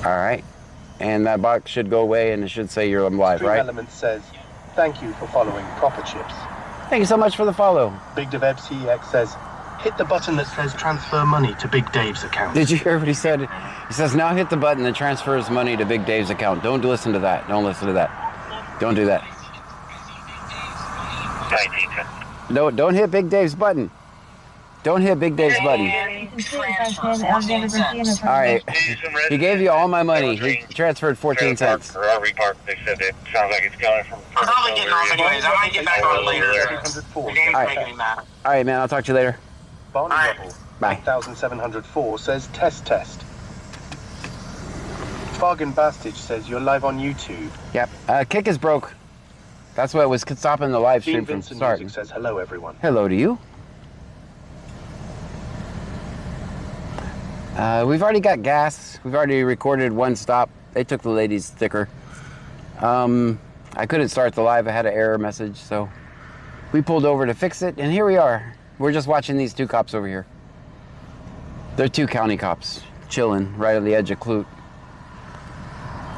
All right. And that box should go away, and it should say you're live, Stream right? Elements says, thank you for following Proper Chips. Thank you so much for the follow. Big Dev CX says, hit the button that says transfer money to Big Dave's account. Did you hear what he said? He says, now hit the button that transfers money to Big Dave's account. Don't listen to that. Don't listen to that. Don't do that. No, don't hit Big Dave's button. Don't hit Big Dave's button. All right. He gave you all my money. He transferred 14 cents. For RV Park, they said it sounds like it's coming from. I'm probably getting off anyways. I might get back on later. The game's making me mad. All right, man. I'll talk to you later. Barney Rebel, Bye. 1704 says, test. Fargan Bastage says, you're live on YouTube. Yep. Kick is broke. That's what was stopping the live stream Dean from Vincent starting. Music says, hello everyone. Hello to you. We've already got gas. We've already recorded one stop. They took the lady's sticker. I couldn't start the live. I had an error message, so we pulled over to fix it, and here we are. We're just watching these two cops over here. They're two county cops chilling right on the edge of Clute.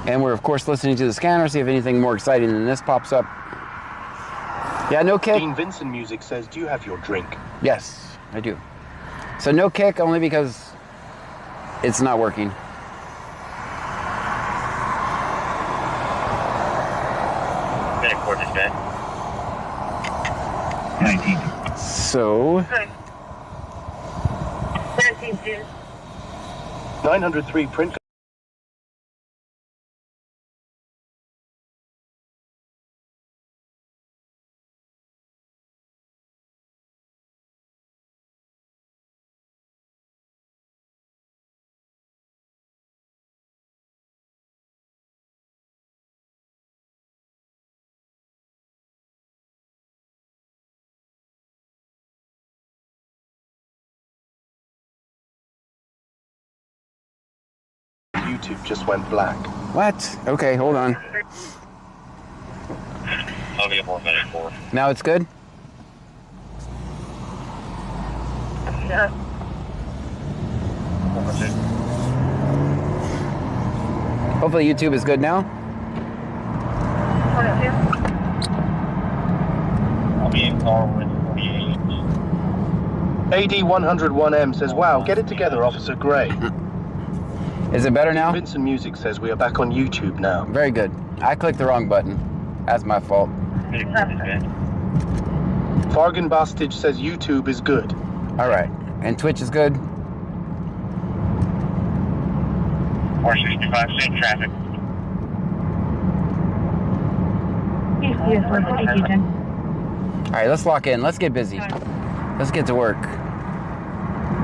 And we're, of course, listening to the scanner, see if anything more exciting than this pops up. Yeah, no kick. Dean Vincent Music says, do you have your drink? Yes, I do. So no kick, only because it's not working. So 903 print. YouTube just went black. what? Okay, hold on. I'll be up on minute 4. Now it's good? Yeah. Hopefully YouTube is good now. I'll be in car with 48. AD101M says, wow, get it together, Officer Gray. Is it better now? Vincent Music says, we are back on YouTube now. Very good. I clicked the wrong button. That's my fault. Fargan Bastage says, YouTube is good. All right. And Twitch is good? 465, same traffic. All right, let's lock in. Let's get busy. Let's get to work.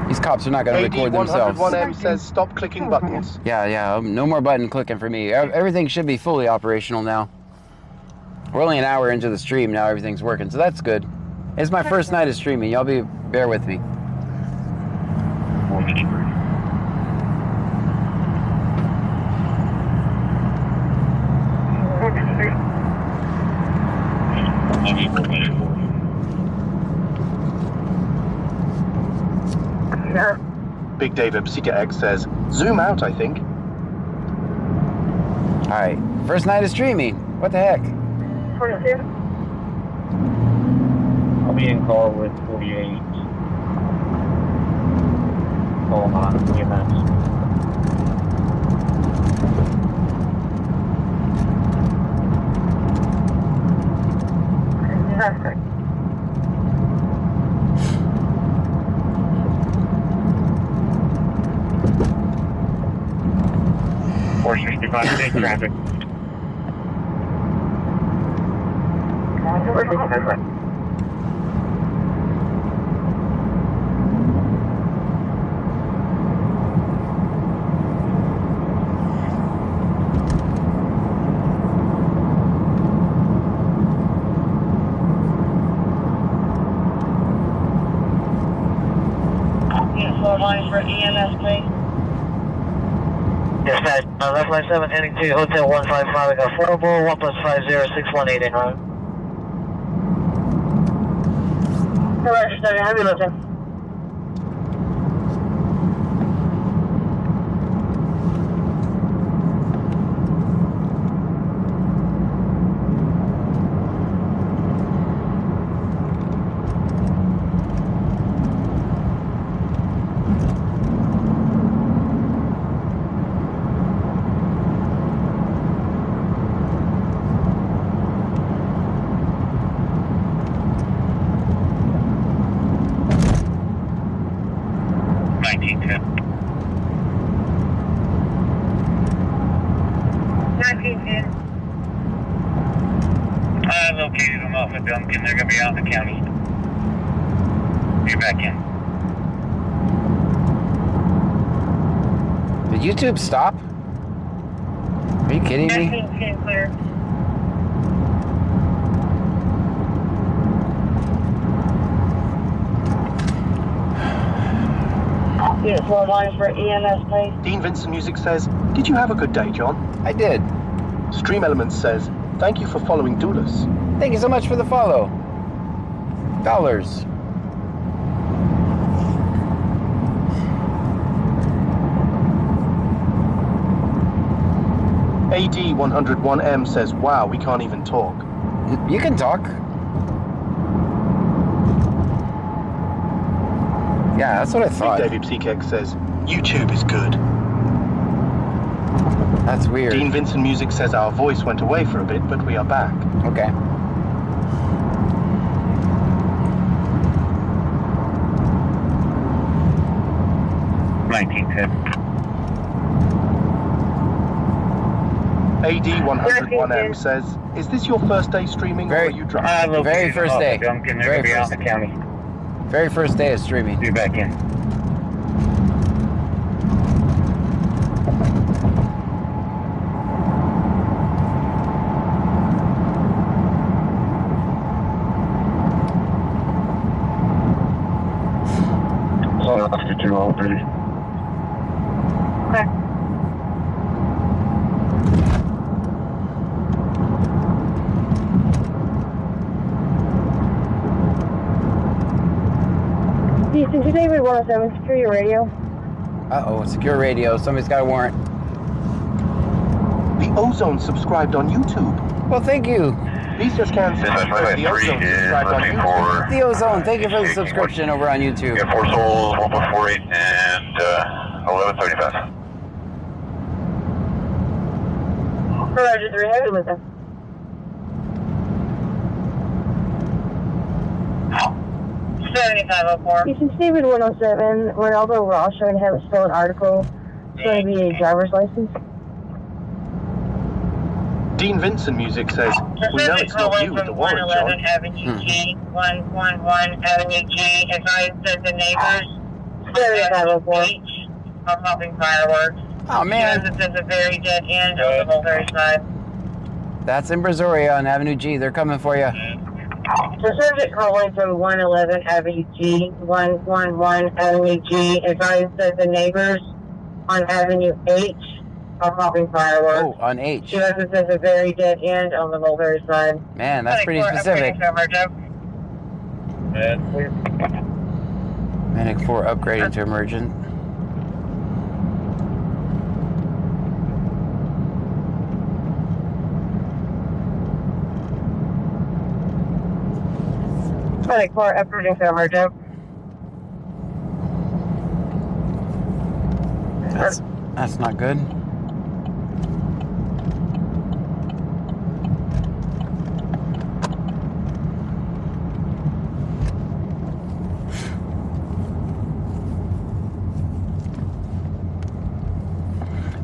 These cops are not going to record themselves. AD101M says, stop clicking buttons. Yeah. No more button clicking for me. Everything should be fully operational now. We're only an hour into the stream now. Everything's working, so that's good. It's my first night of streaming. Y'all bear with me. 453. I'll be 4 minute 4. Big Dave Obsita X says, zoom out, I think. All right, first night of streaming. What the heck? I'll be in car with 48. Hold on, EMS. Same traffic. Line for EMS, please. Dispatch, left line 7 heading to Hotel 155. I got 4 bull, 1 plus 50618 en route. Heavy lifting. 1910. I located them off of Duncan. They're going to be out in the county. You're back in. Did YouTube stop? Are you kidding me? 1910 clear. Unit 49 for EMS, please. Dean Vincent Music says, did you have a good day, John? I did. Stream Elements says, thank you for following Doulas. Thank you so much for the follow. Dollars. AD101M says, wow, we can't even talk. You can talk. Yeah, that's what I thought. David Psikek says, YouTube is good. That's weird. Dean Vincent Music says our voice went away for a bit, but we are back. Okay. AD101M says, is this your first day streaming or are you drunk? Very first day. Duncan, Very they're going to be out first. in the county. Very first day of streaming. You're back in. So I'll have to do all pretty. Okay. Houston, today we 107, secure your radio. Uh-oh, secure radio. Somebody's got a warrant. The Ozone subscribed on YouTube. Well, thank you. Lisa's Kansas says the Ozone subscribed on YouTube. The Ozone, thank you for the subscription over on YouTube. Yeah, 4 souls, 1.48 and 1135. Roger 3, heavy with them. Houston, David 107, Ronaldo Ross showing to have a stolen article. It's going to be a driver's license. Dean Vincent Music says, we know it's not you with the warrant, John. 111 Avenue G, 111 Avenue G, advised that the neighbors are popping fireworks. Oh, man. This is a very dead end on the Mulberry side. That's in Brazoria on Avenue G. They're coming for you. The subject calling from 111 Avenue G, 111 Avenue G, advised that the neighbors on Avenue H are popping fireworks. Oh, on H. This is a very dead end on the Mulberry side. Man, that's pretty specific. Manic 4 upgrading to emergent. Medic 4 upgrading to emergent. That's not good.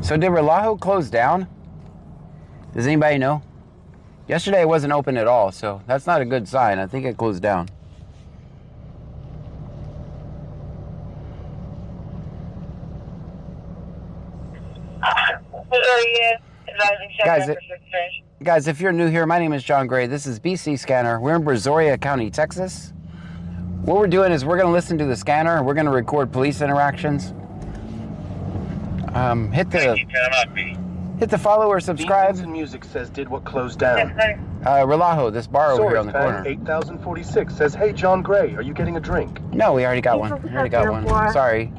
So did Relajo close down? Does anybody know? Yesterday it wasn't open at all, so that's not a good sign. I think it closed down. Guys, if you're new here, my name is John Gray. This is BC Scanner. We're in Brazoria County, Texas. What we're doing is we're going to listen to the scanner. We're going to record police interactions. Hit the follow or subscribe. Dean Music says did what closed down. Relajo, this bar over here on the corner. 8046 says, hey, John Gray, are you getting a drink? No, we already got one. We already got one. Sorry.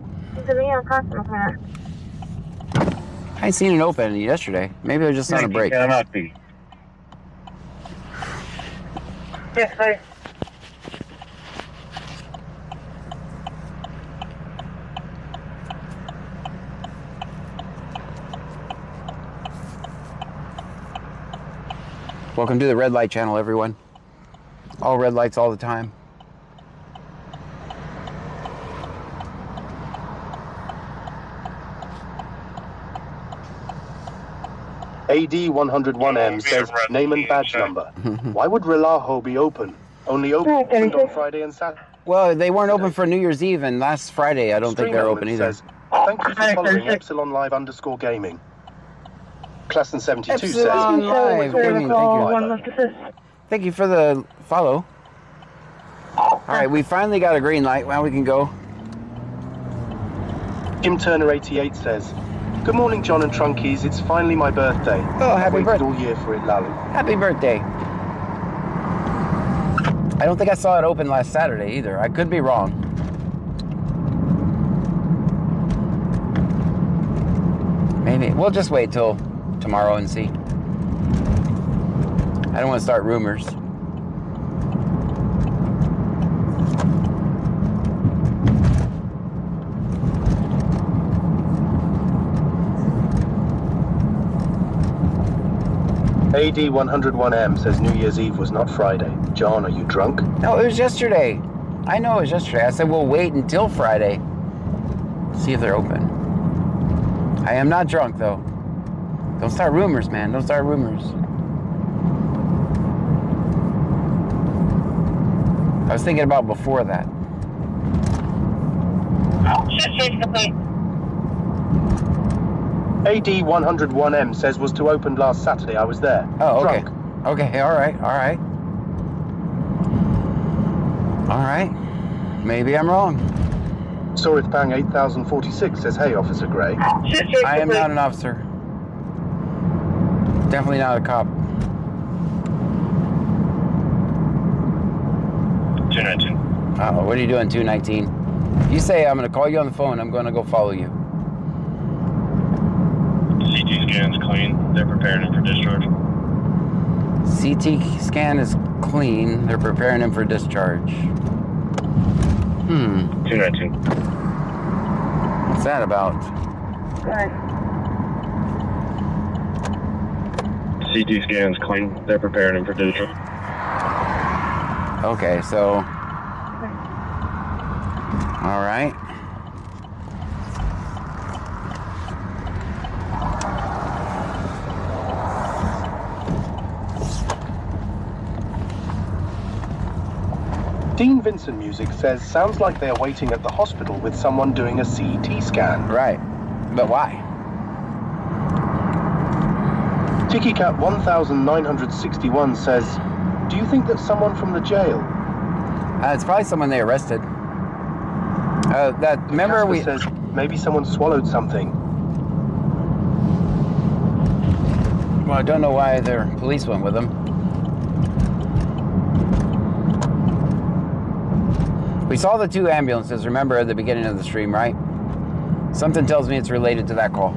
I ain't seen it open yesterday. Maybe it was just on a break. Yes, sir. Welcome to the Red Light Channel, everyone. All red lights all the time. AD101M says, name and badge number. Why would Relajo be open? Only open on Friday and Saturday. Well, they weren't open for New Year's Eve, and last Friday I don't think they're open either. Says, thank you for following Epsilon Live _gaming. Klassen 72 Epsilon says, Live Gaming, thank you for the follow. All right, we finally got a green light. Well, we can go. Kim Turner 88 says, good morning, John and Trunkies. It's finally my birthday. Oh, happy birthday. all year for it, Lalo. Happy birthday. I don't think I saw it open last Saturday either. I could be wrong. Maybe. We'll just wait till tomorrow and see. I don't want to start rumors. AD101M says New Year's Eve was not Friday. John, are you drunk? No, it was yesterday. I know it was yesterday. I said we'll wait until Friday. See if they're open. I am not drunk though. Don't start rumors, man. Don't start rumors. I was thinking about before that. AD101M says was to open last Saturday. I was there. Oh, okay. Drunk. Okay, all right. All right. Maybe I'm wrong. Sorith Pang 8046 says, hey, Officer Gray. I am not an officer. Definitely not a cop. 219. Uh-oh, what are you doing, 219? You say I'm going to call you on the phone, I'm going to go follow you. CT scan's clean. They're preparing him for discharge. CT scan is clean. They're preparing him for discharge. 219. What's that about? CT scan's clean. They're preparing him for discharge. Okay, so... All right. Dean Vincent Music says, sounds like they're waiting at the hospital with someone doing a CT scan. Right. But why? TikiCat 1961 says, do you think that's someone from the jail? It's probably someone they arrested. Remember Casper we... says, maybe someone swallowed something. Well, I don't know why their police went with them. We saw the two ambulances, remember, at the beginning of the stream, right? Something tells me it's related to that call.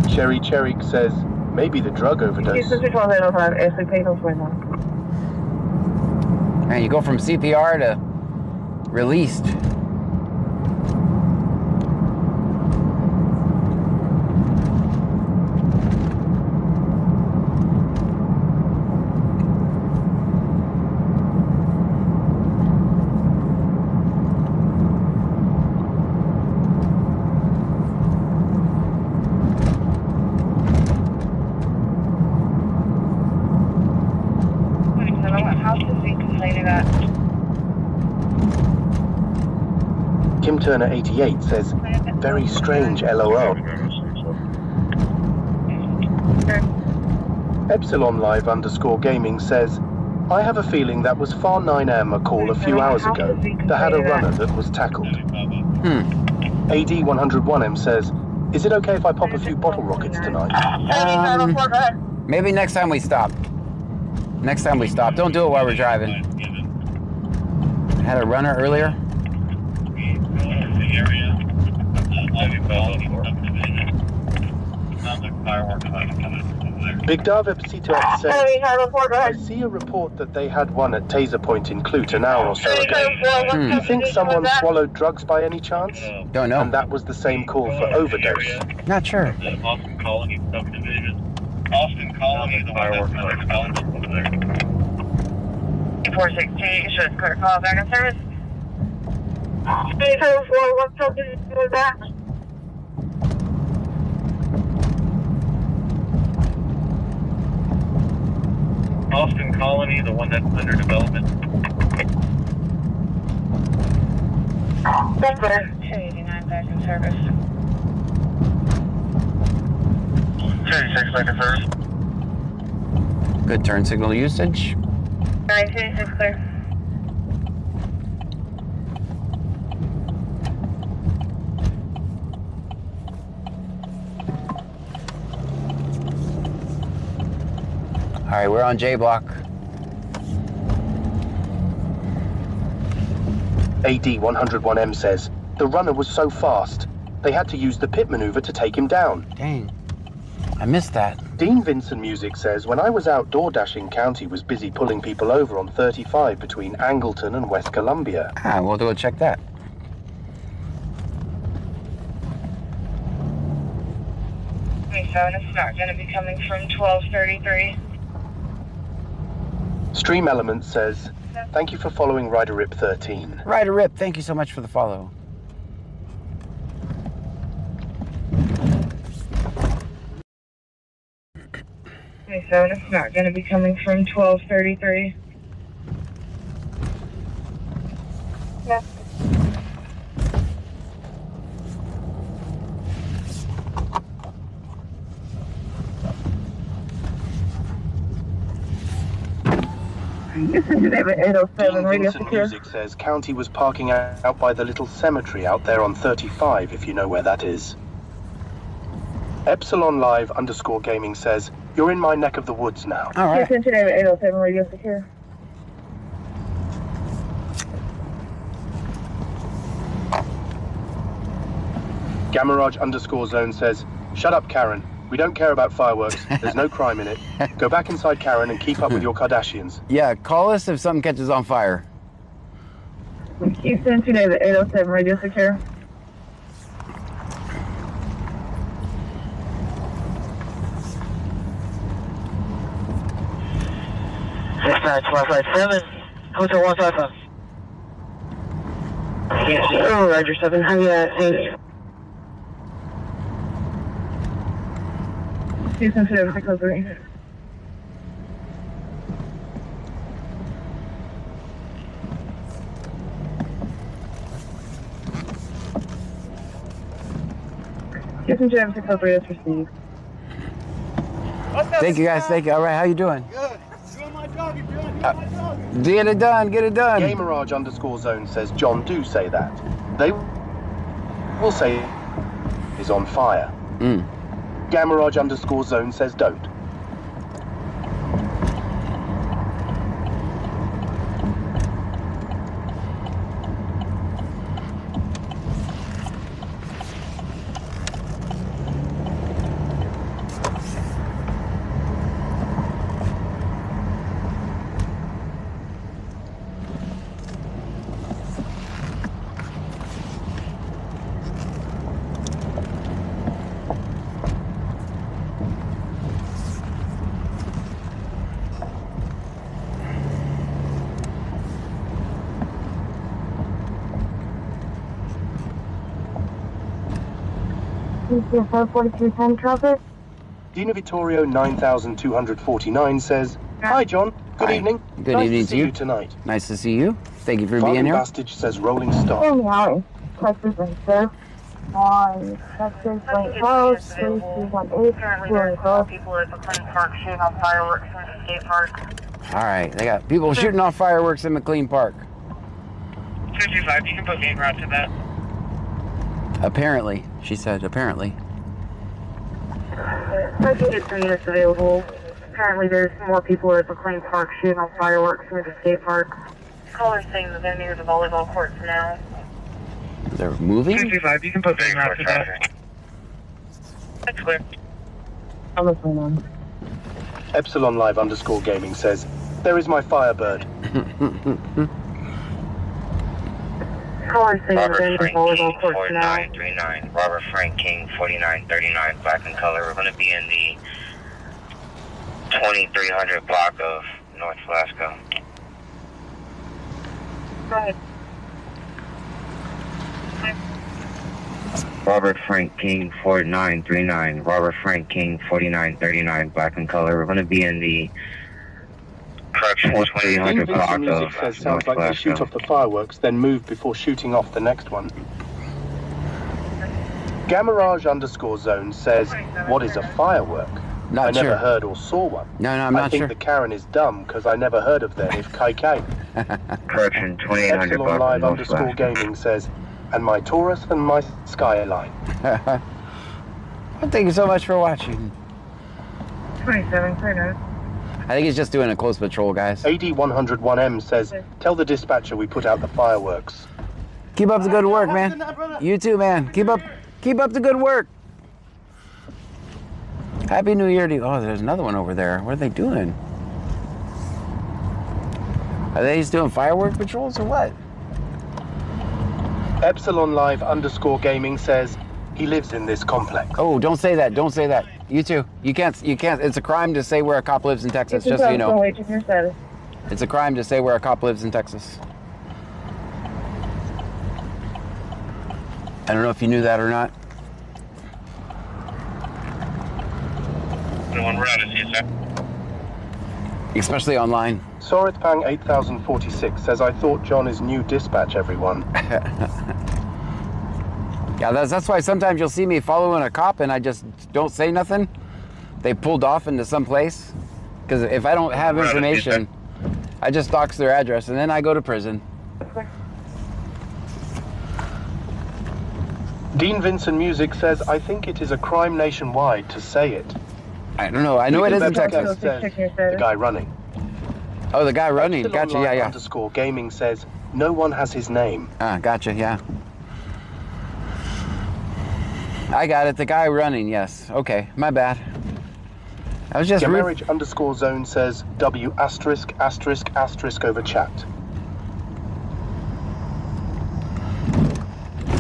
Cherry Cherry says, maybe the drug overdose. Man, you go from CPR to released. Kim Turner 88 says, very strange LOL. Epsilon Live _gaming says, I have a feeling that was Far 9M a call a few hours ago that had a runner that was tackled. AD101M says, is it okay if I pop a few bottle rockets tonight? Maybe next time we stop. Next time we stop. Don't do it while we're driving. Had a runner earlier. Big Dove Epsito says, I see a report that they had one at Taser Point in Clute an hour or so ago. Do you think someone swallowed drugs by any chance? Don't know. And that was the same call for overdose? Not sure. Austin Colony subdivision. Austin Colony is the fireworks over there. 416, should clear call back in service. 804, what's up, back? Colony, the one that's under development. That's better. 289 back in service. 286 back in service. Good turn signal usage. 926 clear. All right, we're on J block. AD 101M says, the runner was so fast, they had to use the pit maneuver to take him down. Dang, I missed that. Dean Vincent Music says, when I was out door dashing, County was busy pulling people over on 35 between Angleton and West Columbia. Ah, we'll go check that. So it's not going to be coming from 1233. Stream Element says, thank you for following Rider Rip 13. Ryder Rip, thank you so much for the follow. So it's not going to be coming from 1233. Yeah. Dean Vincent Music says County was parking out by the little cemetery out there on 35, if you know where that is. Epsilon Live _ Gaming says, you're in my neck of the woods now. All right. 807 radio secure. Gamaraj _ Zone says, shut up, Karen. We don't care about fireworks. There's no crime in it. Go back inside, Karen, and keep up with your Kardashians. Yeah, call us if something catches on fire. Houston, today the 807 radio secure. Dispatch 157, Hotel 155. Yes, oh, Roger 7, how you at? Thank you. Houston, today 603. Houston, today 603 is received. Thank you guys, thank you. All right, how you doing? Good. Doing my job, you're doing my job. Get it done, get it done. Gamaraj _ Zone says, John, do say that. They will say is on fire. Gamaraj _ Zone says don't. Houston, 44310 traffic. Dina Vittorio 9249 says, hi, John. Good Hi. evening. Good nice evening to see to you you. tonight. Nice to see you. Thank you for Farley being here. Bastage says rolling stop. Oh, wow. Texas and Surf on Texas Lake Road, 3218. Currently, there's 12 people at McLean Park shooting off fireworks in the skate park. All right, they got people shooting off fireworks in McLean Park. 225, you can put me en route to that. Apparently, she said, apparently. I can get 3 units available. Apparently, there's more people at McLean Park shooting off fireworks in the skate park. Caller's saying that they're near the volleyball courts now. They're moving? 225, you can put me en route to that. That's clear. I'm listening on. Epsilon Live _ Gaming says, there is my Firebird. Caller's saying that Robert they're near the Frank volleyball King, courts now. 4939. Robert Frank King, 4939, black in color. We're going to be in the 2300 block of North Velasco. Go ahead. Robert Frank King, 4939. Robert Frank King, 4939, black in color. We're going to be in the Correction, Dean Vincent Music says sounds like they shoot off the fireworks, then move before shooting off the next one. Gamarage_zone says, what is a firework? Not I never sure. heard or saw one. No, I'm I not think sure. the Karen is dumb because I never heard of them if KK. Correction, 2800 Epsilon Live underscore gaming says, and my Taurus and my Skyline. Well, thank you so much for watching. 27, clear. I think he's just doing a close patrol, guys. AD101M says, tell the dispatcher we put out the fireworks. Keep up the good work, man. You too, man. Keep up the good work. Happy New Year to you. Oh, there's another one over there. What are they doing? Are they just doing firework patrols or what? Epsilon Live underscore gaming says, he lives in this complex. Oh, don't say that. Don't say that. You too. You can't. It's a crime to say where a cop lives in Texas, just so you know. It's a crime to say where a cop lives in Texas. I don't know if you knew that or not. One route is here, sir. Especially online. Sorithpang 8046 says, I thought John is new dispatch, everyone. Yeah, that's why sometimes you'll see me following a cop and I just don't say nothing. They pulled off into some place. Because if I don't have information, I just dox their address and then I go to prison. Dean Vincent Music says, I think it is a crime nationwide to say it. I don't know. I know it is in Texas. Says, the guy running. Oh, the guy running. Epsilon Gotcha. Live Yeah. Underscore gaming says, no one has his name. Ah, gotcha. Yeah. I got it. The guy running. Yes. Okay. My bad. I was just. Marriage underscore zone says, W asterisk asterisk asterisk over chat.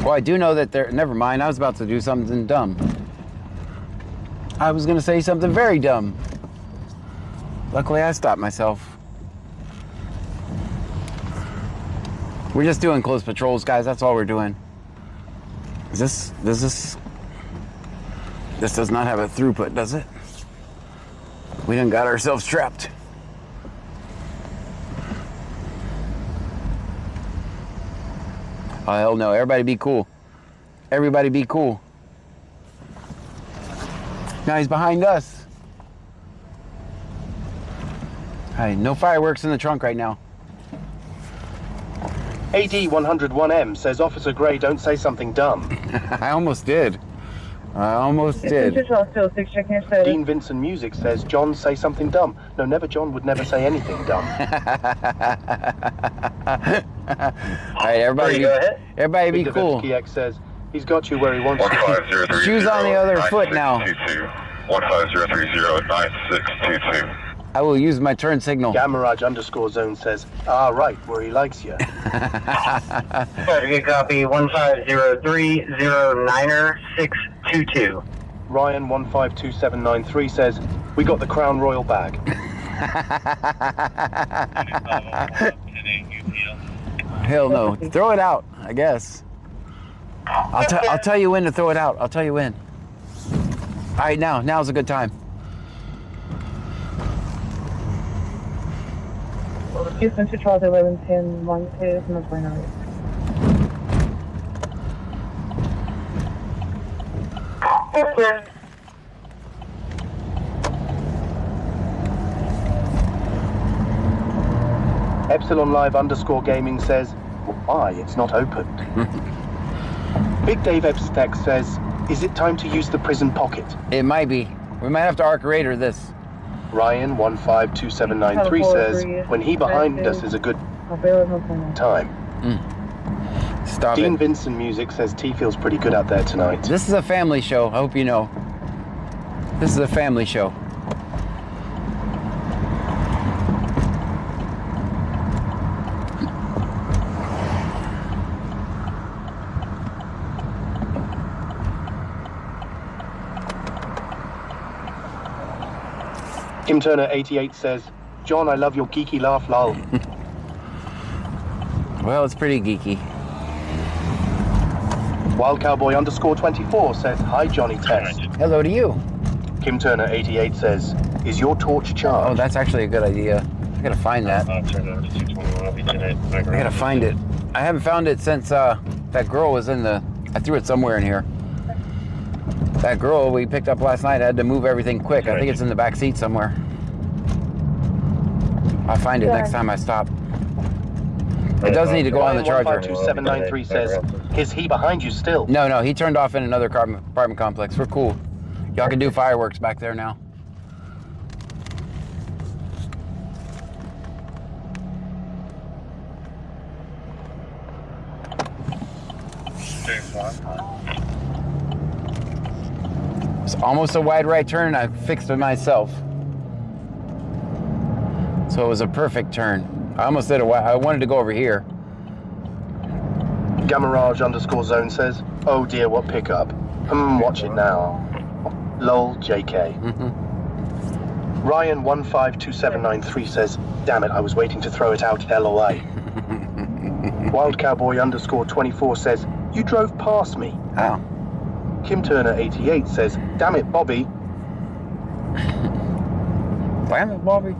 Well, I do know that there. Never mind. I was about to do something dumb. I was going to say something very dumb. Luckily, I stopped myself. We're just doing close patrols, guys. That's all we're doing. This does not have a throughput, does it? We done got ourselves trapped. Oh, hell no. Everybody be cool. Everybody be cool. Now he's behind us. Hey, no fireworks in the trunk right now. AD101M says, Officer Gray, don't say something dumb. I almost did. I almost did. Dean Vincent Music says, John, say something dumb. No, never. John would never say anything dumb. All right, everybody be cool. X says, he's got you where he wants you. Shoes on the other foot now. 150309622. I will use my turn signal. Gamarage underscore zone says, ah, right, where he likes you. Good copy, 150309622. Ryan 152793 says, we got the Crown Royal bag. Hell no. Throw it out, I guess. I'll tell you when to throw it out. I'll tell you when. All right, now's a good time. Houston to Charles 1110 12 North 29. Okay. Epsilon Live underscore gaming says, why, it's not opened. Big Dave Epsteck says, is it time to use the prison pocket? It might be. We might have to arc raider this. Ryan 152793 says, when he behind us is a good time. Stop Dean it. Vincent Music says T feels pretty good out there tonight. This is a family show. I hope you know. This is a family show. Kim Turner 88 says, John, I love your geeky laugh, lol. Well, it's pretty geeky. Wild Cowboy underscore 24 says, hi, Johnny Test. Hello to you. Kim Turner 88 says, is your torch Oh, charged? that's actually a good idea. I gotta find that. I gotta find it. I haven't found it since that girl was in the... I threw it somewhere in here. That girl we picked up last night, I had to move everything quick. I think it's in the back seat somewhere. I'll find it next time I stop. It does need to go on the charger. 152793 says, is he behind you still? No, he turned off in another apartment complex. We're cool. Y'all can do fireworks back there now. It's almost a wide right turn. I fixed it myself. So it was a perfect turn. I almost did I wanted to go over here. Gamarage_zone says, oh dear, what pickup? Watch it now. Lol, JK. Ryan 152793 says, damn it, I was waiting to throw it out, LOA. Wild Cowboy _24 says, you drove past me. Oh. Kim Turner 88 says, damn it, Bobby. Damn it, Bobby.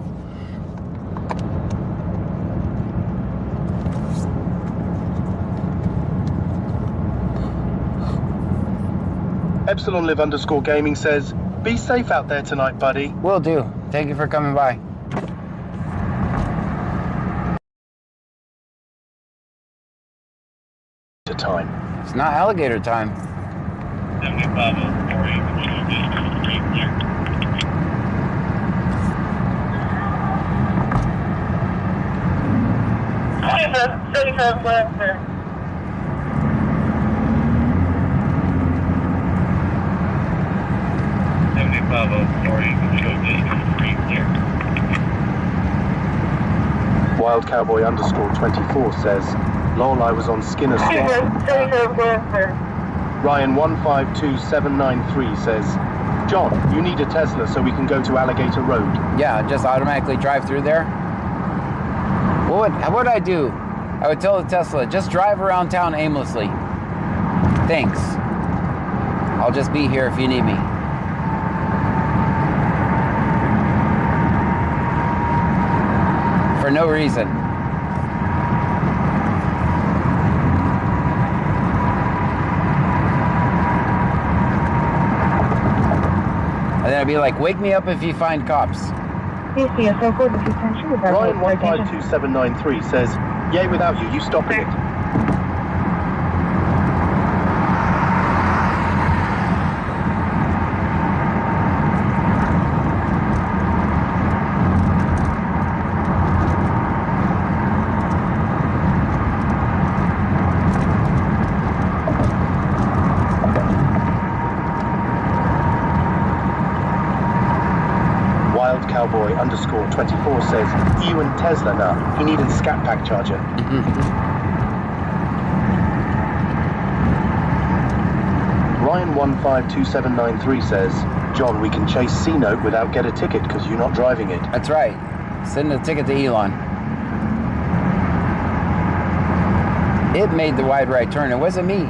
Epsilon Live _gaming says, be safe out there tonight, buddy. Will do. Thank you for coming by. Time. It's not alligator time. 7504, you can show distance 3 clear. Wild Cowboy _24 says, lol, I was on Skinner Swamp. Ryan 152793 says, John, you need a Tesla so we can go to Alligator Road. Yeah, just automatically drive through there. What would I do? I would tell the Tesla, just drive around town aimlessly. Thanks. I'll just be here if you need me. For no reason. And then I'd be like, wake me up if you find cops. Ryan 152793 says, yay, without you stopping it. Cowboy _24 says, you and Tesla now. He needed Scat Pack charger. Ryan 152793 says, John, we can chase C-Note without get a ticket because you're not driving it. That's right. Send the ticket to Elon. It made the wide right turn. It wasn't me.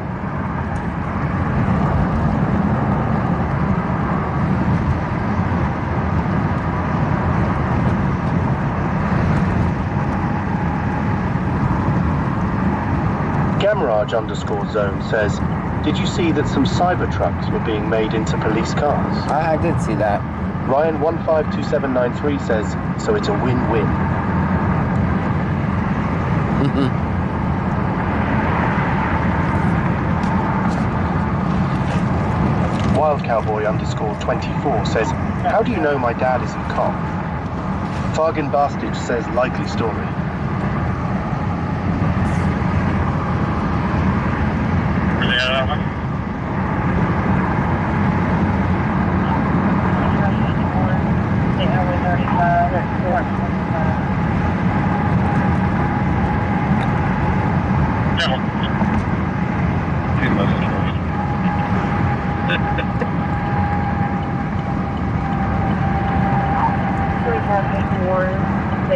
Gamarage _zone says, did you see that some Cybertrucks were being made into police cars? I did see that. Ryan 152793 says, so it's a win-win. Wild Cowboy _24 says, how do you know my dad isn't cop? Fargan Bastard says, likely story.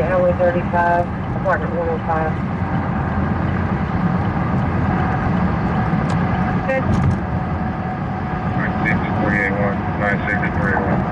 Highway 35, apartment 105. Good. 96381, 96381.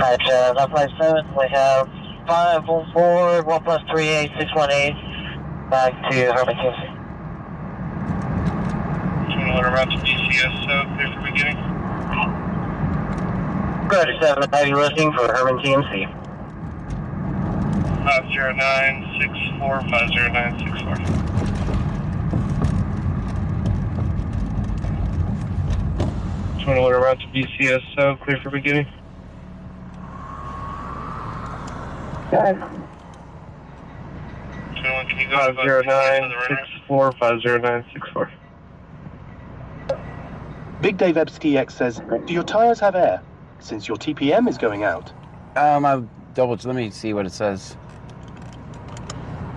Patch 957, we have 514, 1 plus 38, 618, back to Herman TMC. 21 route to DCS, clear for beginning. Roger 7, heavy listening for Herman TMC. 50964, 50964. Around to DCS, clear for beginning. Good. 21, can you go to 50964, 50964. Big Dave Ebski X says, do your tires have air? Since your TPM is going out. I'll let me see what it says.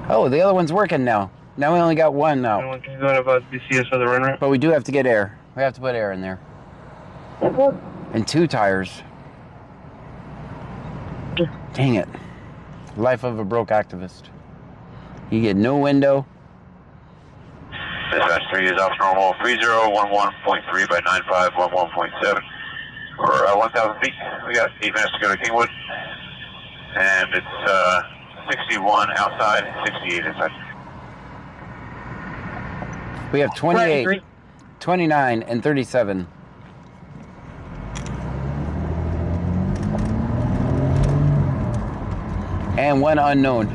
Oh, the other one's working now. Now we only got one now. 21, can you go to DCS of the run rate? But we do have to get air. We have to put air in there. And 2 tires. Dang it. Life of a broke activist. You get no window. Dispatch 3 is off normal 3011.3 by 9511.7 for 1,000 feet. We got 8 minutes to go to Kingwood. And it's 61 outside, 68 inside. We have 28, 29, and 37. And 1 unknown.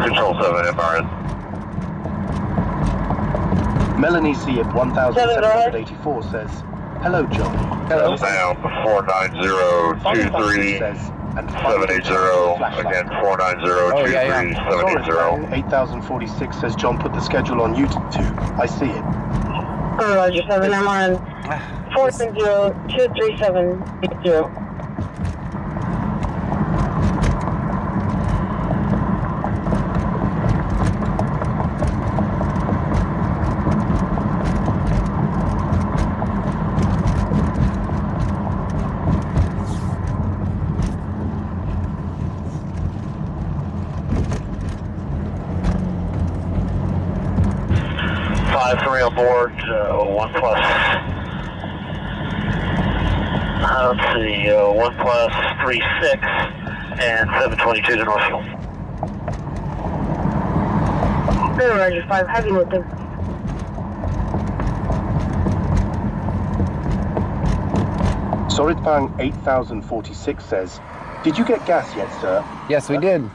Control 7 MRS. Melanie C at 1784 says, hello, John. Hello. Down 49023 Says, and 780. Again 49023 780. 8046 says, John, put the schedule on YouTube. I see it. Roger 7, I'm on 470-23780. On board, 1 plus. Let's see, 1 plus 36 and 722 to Northfield. Roger 5, heavy lifting. Soritpang 8046 says, did you get gas yet, sir? Yes, we did.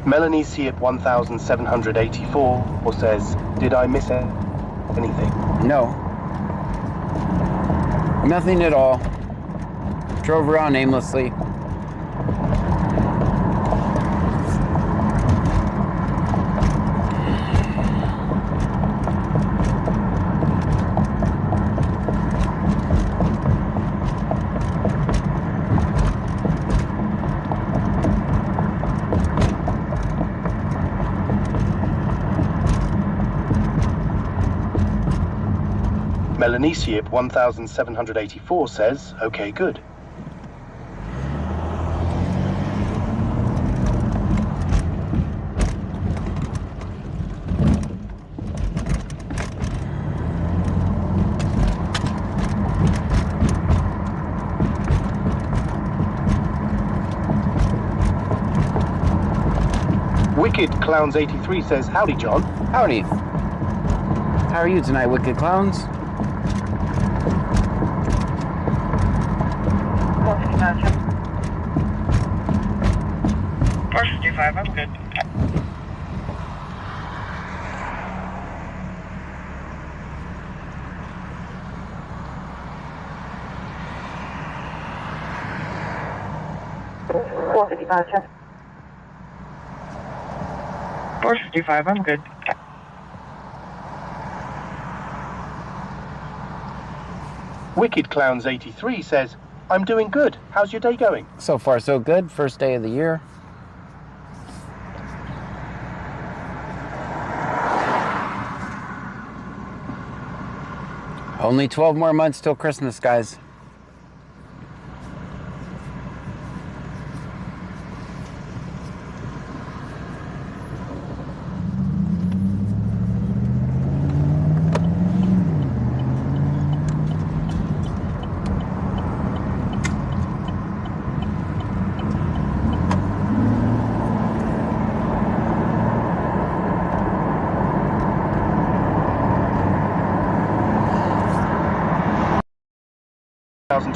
Melanie C at 1784 says, did I miss anything? No. Nothing at all. Drove around aimlessly. Melanisi at 1784 says, okay, good. Wicked Clowns 83 says, howdy, John. Howdy. How are you tonight, Wicked Clowns? $455, I'm good. $455. $455, I'm good. Wicked Clowns 83 says, I'm doing good. How's your day going? So far, so good. First day of the year. Only 12 more months till Christmas, guys.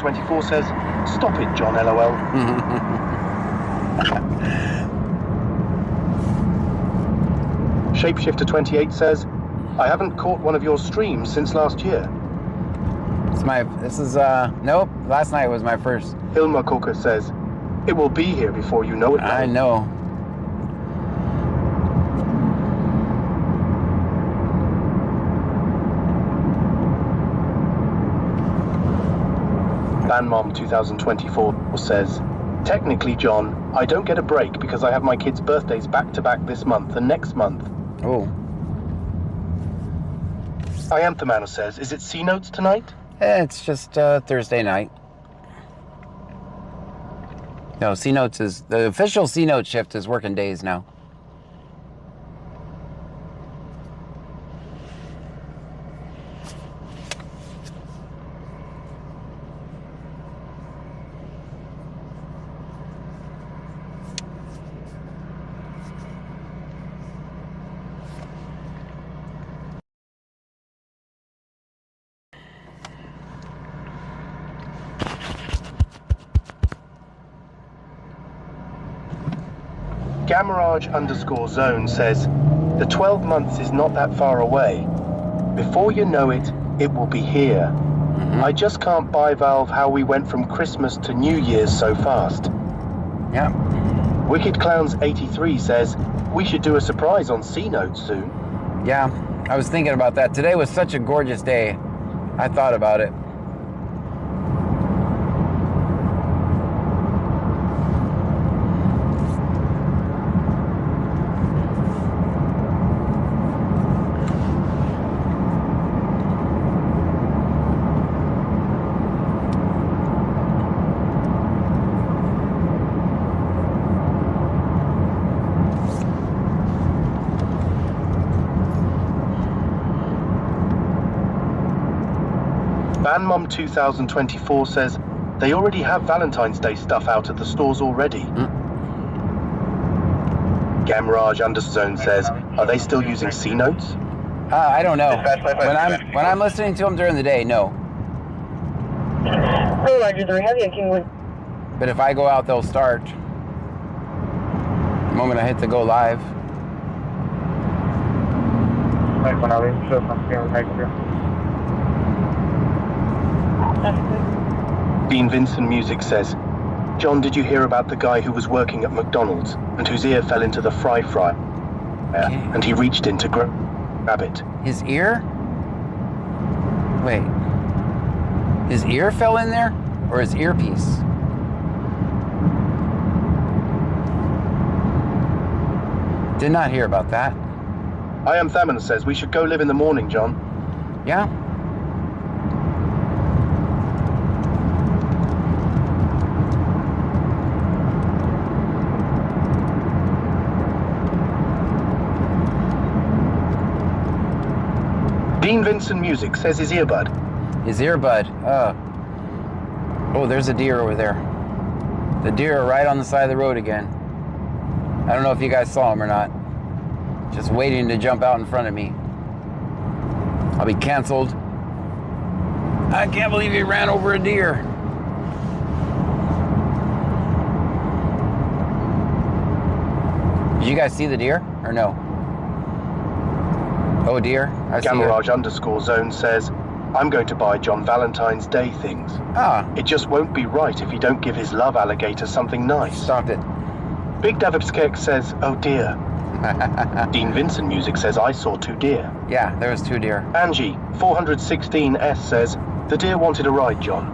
2024 says, stop it, John, LOL. Shapeshifter 28 says, I haven't caught one of your streams since last year. Nope, last night was my first. Hilma Coker says, it will be here before you know it. I know. Banmom 2024 says, technically, John, I don't get a break because I have my kids' birthdays back-to-back this month and next month. Oh. Ianthamano says, is it C-Notes tonight? It's just Thursday night. No, C-Notes is... The official C-Note shift is working days now. Gamarage_zone says, the 12 months is not that far away. Before you know it, it will be here. I just can't buy Valve how we went from Christmas to New Year's so fast. Yeah. Wicked Clowns 83 says, we should do a surprise on C-Note soon. Yeah, I was thinking about that. Today was such a gorgeous day. I thought about it. Banmom 2024 says, they already have Valentine's Day stuff out at the stores already. Gamarage_zone says, are they still using C-Notes? I don't know. When I'm listening to them during the day, no. Oh, Roger, 3 Heavy, Kingwood. But if I go out, they'll start. The moment I hit the go live. Dean Vincent Music says, John, did you hear about the guy who was working at McDonald's and whose ear fell into the fry and he reached in to grab it? His ear? Wait. His ear fell in there? Or his earpiece? Did not hear about that. I Am Thaman says, we should go live in the morning, John. Yeah? Dean Vincent Music says his earbud. His earbud. Oh, there's a deer over there. The deer are right on the side of the road again. I don't know if you guys saw him or not. Just waiting to jump out in front of me. I'll be canceled. I can't believe he ran over a deer. Did you guys see the deer or no? Oh dear, I see Gamarage_zone says, I'm going to buy John Valentine's Day things. It just won't be right if you don't give his love alligator something nice. Stop it. Big Davipskek says, oh dear. Dean Vincent Music says, I saw 2 deer. Yeah, there was 2 deer. Angie, 416S says, the deer wanted a ride, John.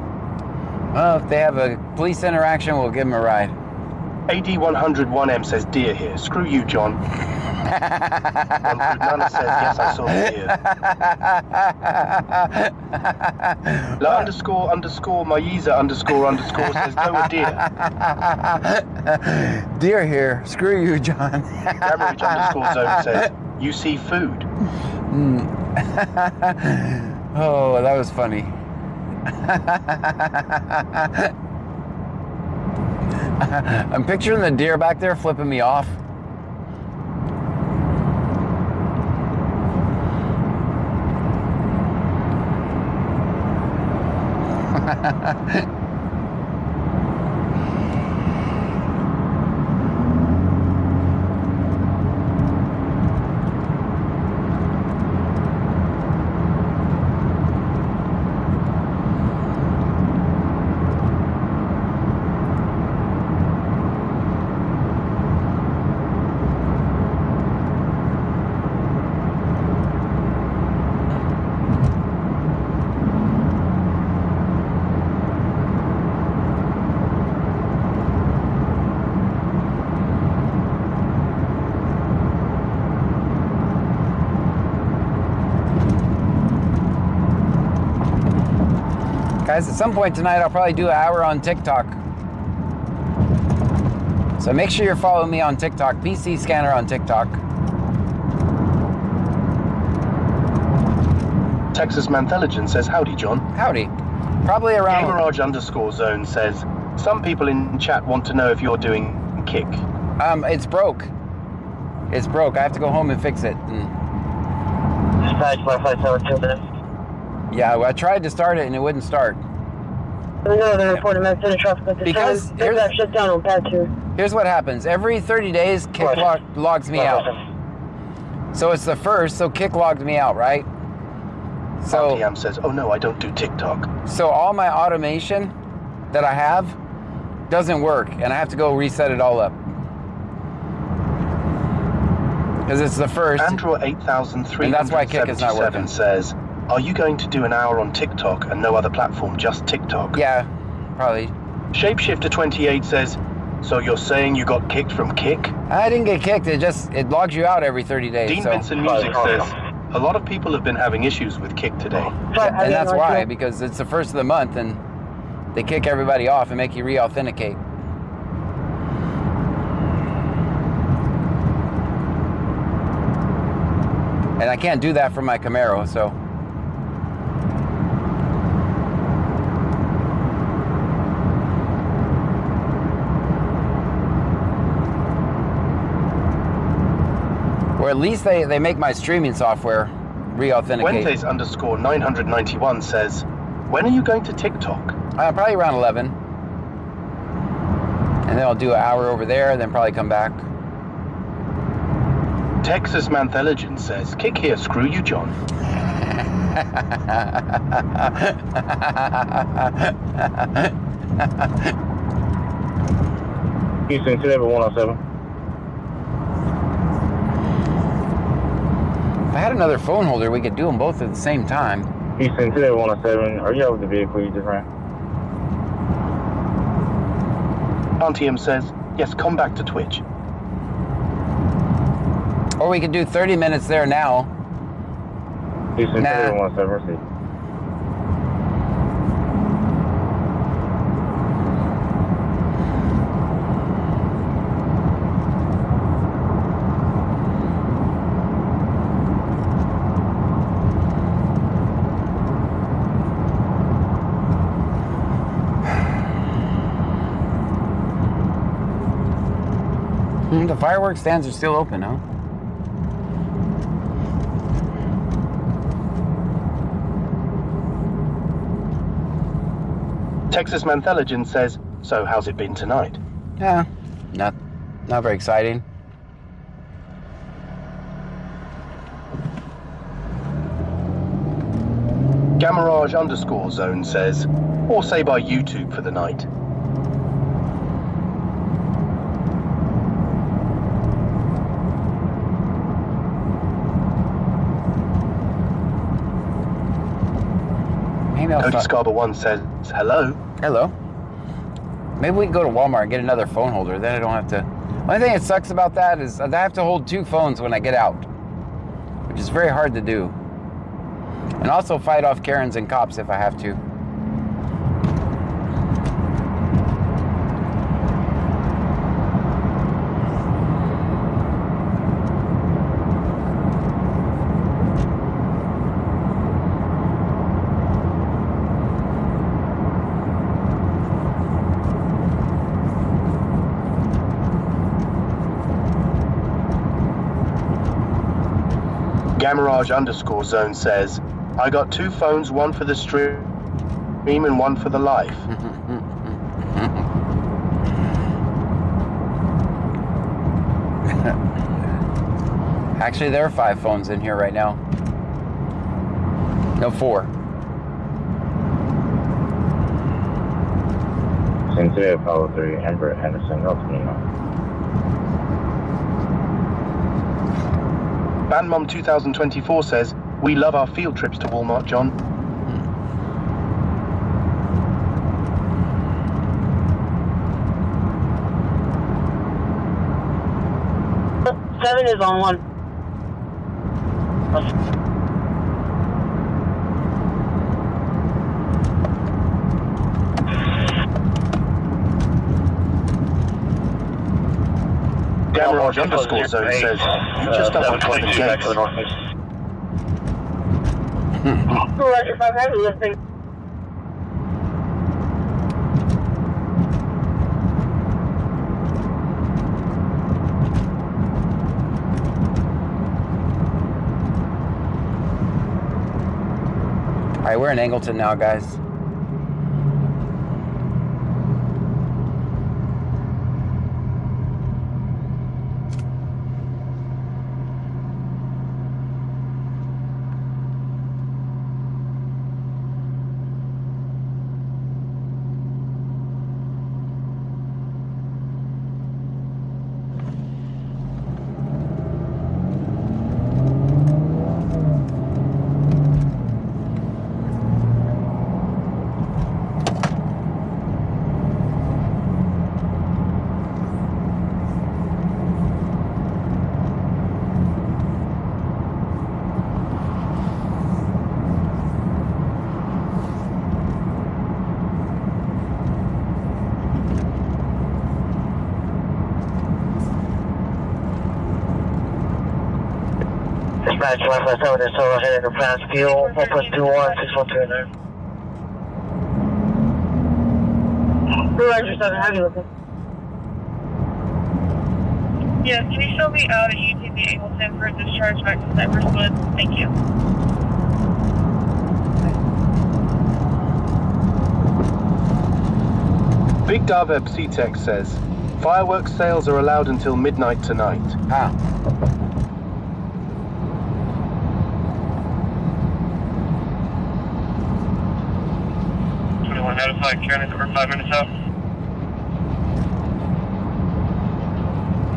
Well, if they have a police interaction, we'll give them a ride. AD101M says, deer here. Screw you, John. Nana says, yes, I saw the deer. La__Maiza__ says, no, a deer. Deer here. Screw you, John. Gamarage_zone says, you see food. Oh, that was funny. I'm picturing the deer back there flipping me off. Guys, at some point tonight, I'll probably do an hour on TikTok. So make sure you're following me on TikTok, PC Scanner on TikTok. Texas Mantelligence says, howdy, John. Howdy. Probably around... Gamerage_zone says, some people in chat want to know if you're doing kick. It's broke. It's broke. I have to go home and fix it. Dispatch, Wi-Fi tower, 2 minutes. Yeah, well, I tried to start it and it wouldn't start. We know they're reporting accident traffic at the Because time. Here's shut down on pad 2. Here's what happens. Every 30 days, Kick logs me out. So it's the first, so Kick logged me out, right? So RTM says, oh no, I don't do TikTok. So all my automation that I have doesn't work, and I have to go reset it all up. Because it's the first. Andrew 8377 and that's why Kick is not working. Says, are you going to do an hour on TikTok and no other platform, just TikTok? Yeah, probably. Shapeshifter28 says, so you're saying you got kicked from Kick? I didn't get kicked, it logs you out every 30 days. Dean Vincent Music says, a lot of people have been having issues with Kick today. And that's why, because it's the first of the month and they kick everybody off and make you re-authenticate. And I can't do that from my Camaro, so. Or at least they make my streaming software re-authenticate. Fuentes_991 says, when are you going to TikTok? Probably around 11. And then I'll do an hour over there, and then probably come back. Texas Mantelligence says, Kick here, screw you, John. Houston, 107. If I had another phone holder, we could do them both at the same time. Houston, 107. Are you out with the vehicle you just ran? Antium says, yes, come back to Twitch. Or we could do 30 minutes there now. Houston, 107, receive. The fireworks stands are still open, huh? Texas Mantelligence says, so how's it been tonight? Yeah, not very exciting. Gamerage_zone says, or say by YouTube for the night. Cody Scarber1 says, hello. Hello. Maybe we can go to Walmart and get another phone holder. Then I don't have to. Only thing that sucks about that is I have to hold 2 phones when I get out, which is very hard to do. And also fight off Karens and cops if I have to. Gamerage_zone says, I got 2 phones, one for the stream and one for the live. Actually, there are 5 phones in here right now. No, 4. Cynthia, Apollo 3, Amber Henderson, North Nemo. Bandmom 2024 says, we love our field trips to Walmart, John. Seven is on 1. Demirage underscore zone says, you just don't want to the gates. Roger, 5 heavy lifting. All right, we're in Angleton now, guys. Dispatch 157 is total head Enterprise fuel 1+21 6129. Roger, 7 heavy lifting. Yes, can you show me out at UTV Angleton for discharge back to Cypresswood? Thank you. Big Darveb C-Tech says, fireworks sales are allowed until midnight tonight. Ah. Notify Karen that we're 5 minutes out.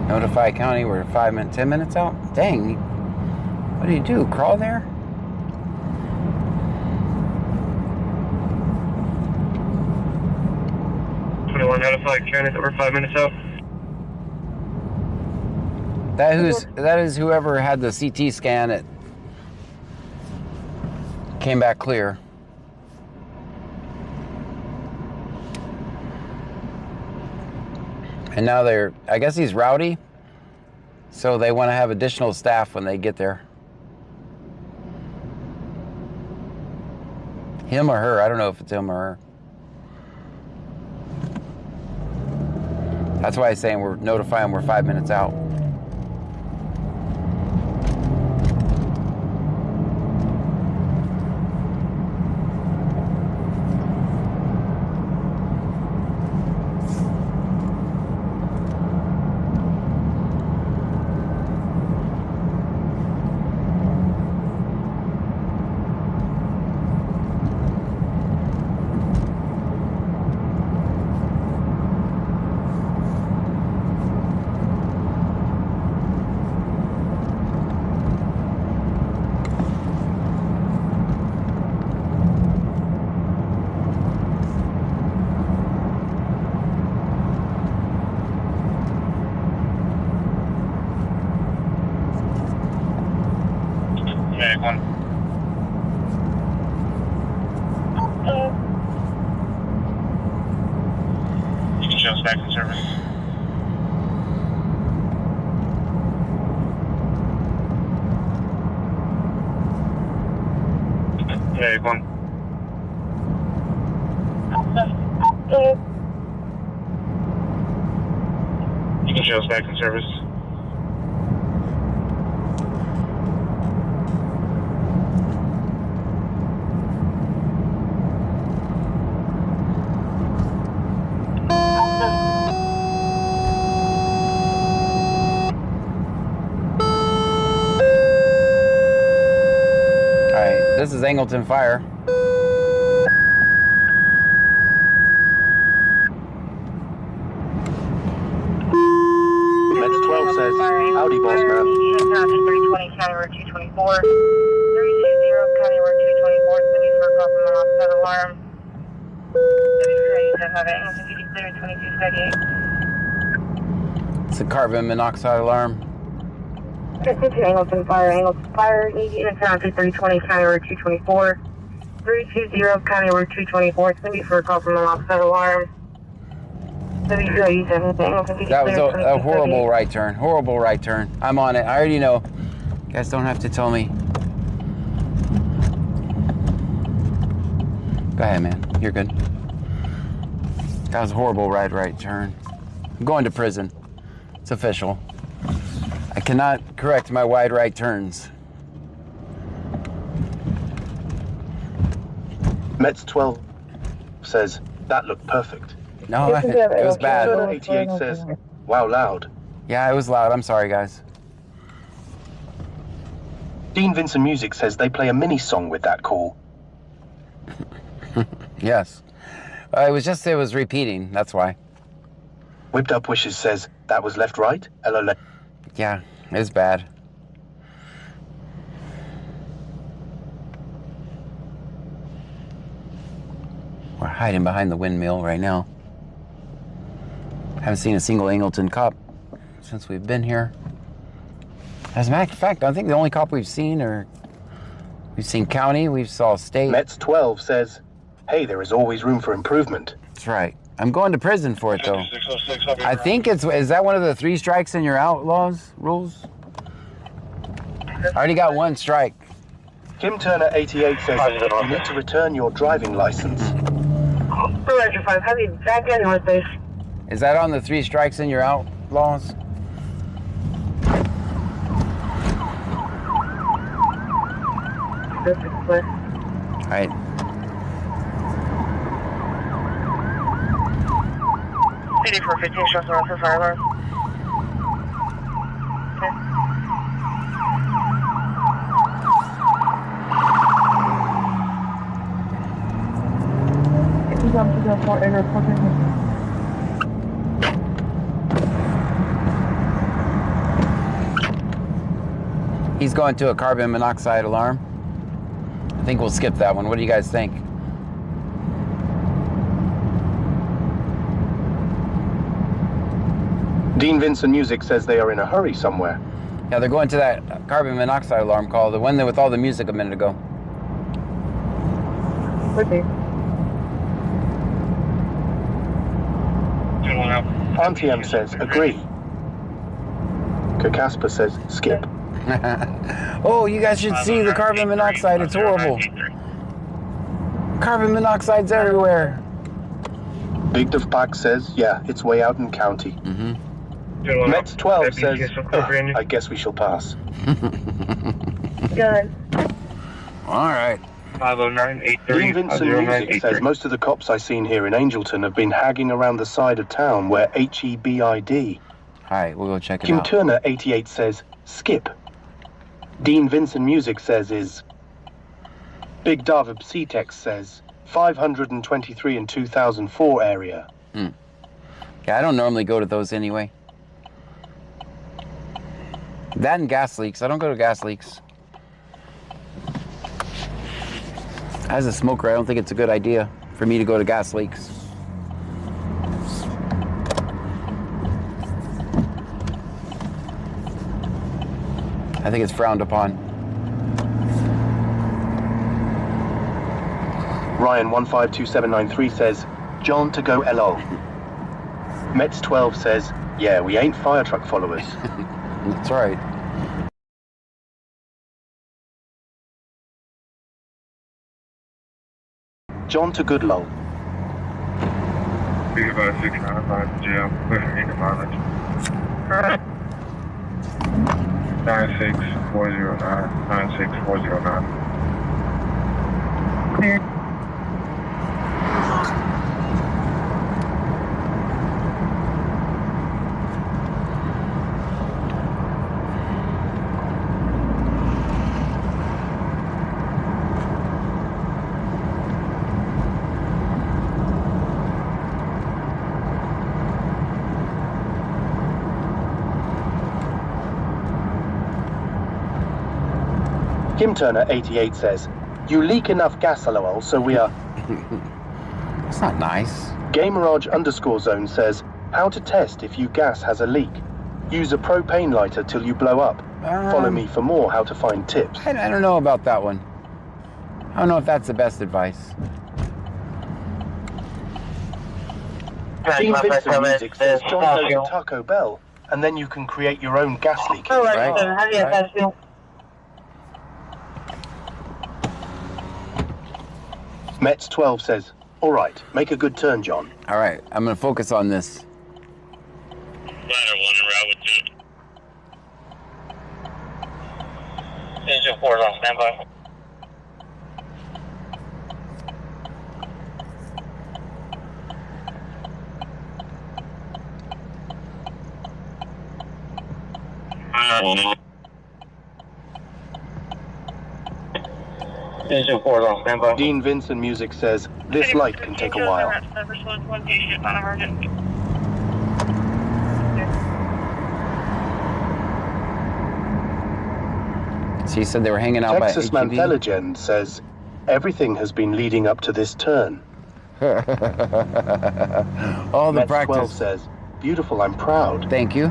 Notify County, we're 10 minutes out? Dang. What do you do? Crawl there? Notify Karen that we're 5 minutes out. That is whoever had the CT scan, it came back clear. And now I guess he's rowdy, so they want to have additional staff when they get there. Him or her, I don't know if it's him or her. That's why I'm saying we're notifying we're 5 minutes out. Medic 1. You can show us back in service. Medic 1. You can show us back in service. This is Angleton Fire. Med 12 says, howdy, boss man. 320 County Road 224. 320 County Road 224. City for a carbon monoxide alarm. City for ready to have it. Angleton PD clear 2238. It's a carbon monoxide alarm. Angleton Fire, unit town 320 County Road 224. 320 County Road 224, it's going to be for a carbon monoxide alarm. That was a horrible right turn. Horrible right turn. I'm on it. I already know. You guys don't have to tell me. Go ahead, man. You're good. That was a horrible right turn. I'm going to prison. It's official. I cannot correct my wide right turns. Mets 12 says, that looked perfect. No, it was bad. 88 says, wow, loud. Yeah, it was loud. I'm sorry, guys. Dean Vincent Music says they play a mini song with that call. Yes. It was repeating. That's why. Whipped Up Wishes says, that was left, right? Hello, yeah, it was bad. We're hiding behind the windmill right now. Haven't seen a single Angleton cop since we've been here. As a matter of fact, I think the only cop we've seen county, we've saw state. Mets 12 says, hey, there is always room for improvement. That's right. I'm going to prison for it, though. I think is that one of the 3 strikes in your outlaws rules? I already got 1 strike. Kim Turner 88 says, you need to return your driving license. Is that on the 3 strikes in your outlaws? All right. City for 15 shots around for fire alarm. He's going to a carbon monoxide alarm. I think we'll skip that one. What do you guys think? Dean Vincent Music says they are in a hurry somewhere. Yeah, they're going to that carbon monoxide alarm call, the one with all the music a minute ago. Okay. Antium says, agree. Kakaspa says, skip. Oh, you guys should see the carbon monoxide. It's horrible. Carbon monoxide's everywhere. Big Duff Pack says, yeah, it's way out in county. Mm-hmm. Mets 12 says, I guess we shall pass. Good. All right. 509-83. Dean Vincent Music says most of the cops I've seen here in Angleton have been hagging around the side of town where HEBID. All right, we'll go check it Kim out. Turner 88 says, skip. Dean Vincent Music says is. Big David C-Tex says, 523 in 2004 area. Yeah, I don't normally go to those anyway. That and gas leaks. I don't go to gas leaks. As a smoker, I don't think it's a good idea for me to go to gas leaks. I think it's frowned upon. Ryan 152793 says, John to go LO. Mets 12 says, yeah, we ain't fire truck followers. That's right. John to Goodlow. Be about 695 jail. Pushing in mileage. 96409. 96409. Clear. Kim Turner 88 says, you leak enough gas LOL, so we are. That's not nice. Gamerage _zone says, how to test if you gas has a leak. Use a propane lighter till you blow up. Follow me for more how to find tips. I don't know about that one. I don't know if that's the best advice. Dean my Vincent comment Music is says John fast goes fuel. to Taco Bell, and then you can create your own gas leak. All right, Right. so how do you fast fuel? Mets 12 says, all right, make a good turn, John. All right, I'm gonna focus on this. Ladder 1 en route with 2. Engine 4 is on standby. Engine 4 is on standby. Dean Vincent Music says, this light can take a while. One patient, not emergency. So you said they were hanging out Texas by HEB? Mantheligen says, everything has been leading up to this turn. All the Mets 12 practice. says, beautiful, I'm proud. Thank you.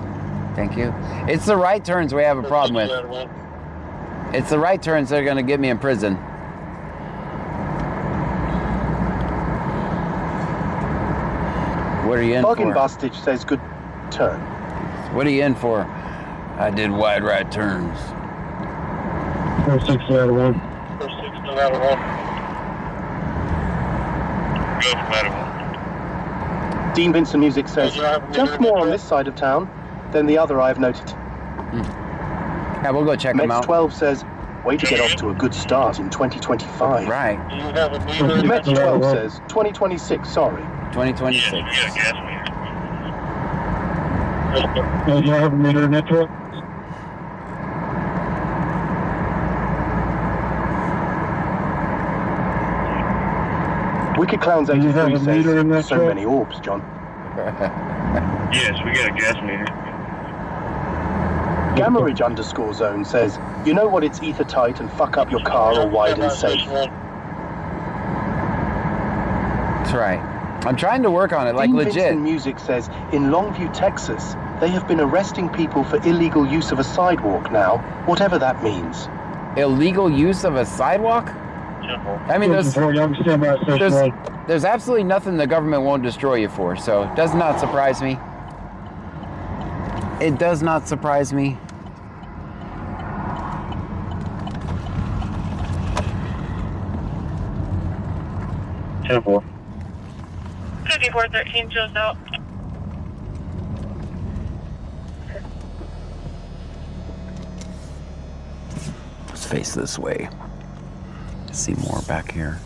Thank you. It's the right turns we have a problem with. It's the right turns that are going to get me in prison. What are you in Bargain for? Bastich says, good turn. What are you in for? I did wide right turns. 460 out of 1. 460 ladder 1. Go for ladder 1. Dean Vincent Music says, just more on this side of town than the other I've noted. Yeah, we'll go check them Mets out. 12 says, way to get off to a good start in 2025. Right. Do you have a meter? Mets 12 says, 2026, sorry. 2026. Yes, we got a gas meter. Do you have a meter network? Wicked Clowns Do you have 83 a meter in that says, so truck? many orbs, John. Yes, we got a gas meter. Gamma Ridge underscore zone says, you know what, it's ether tight and fuck up your car or wide and safe. That's right. I'm trying to work on it, like Dean legit. Vincent Music says, in Longview, Texas, they have been arresting people for illegal use of a sidewalk now, whatever that means. Illegal use of a sidewalk? I mean, there's absolutely nothing the government won't destroy you for, so it does not surprise me. It does not surprise me. Temple. 5413 Joe's out. Let's face this way. See more back here.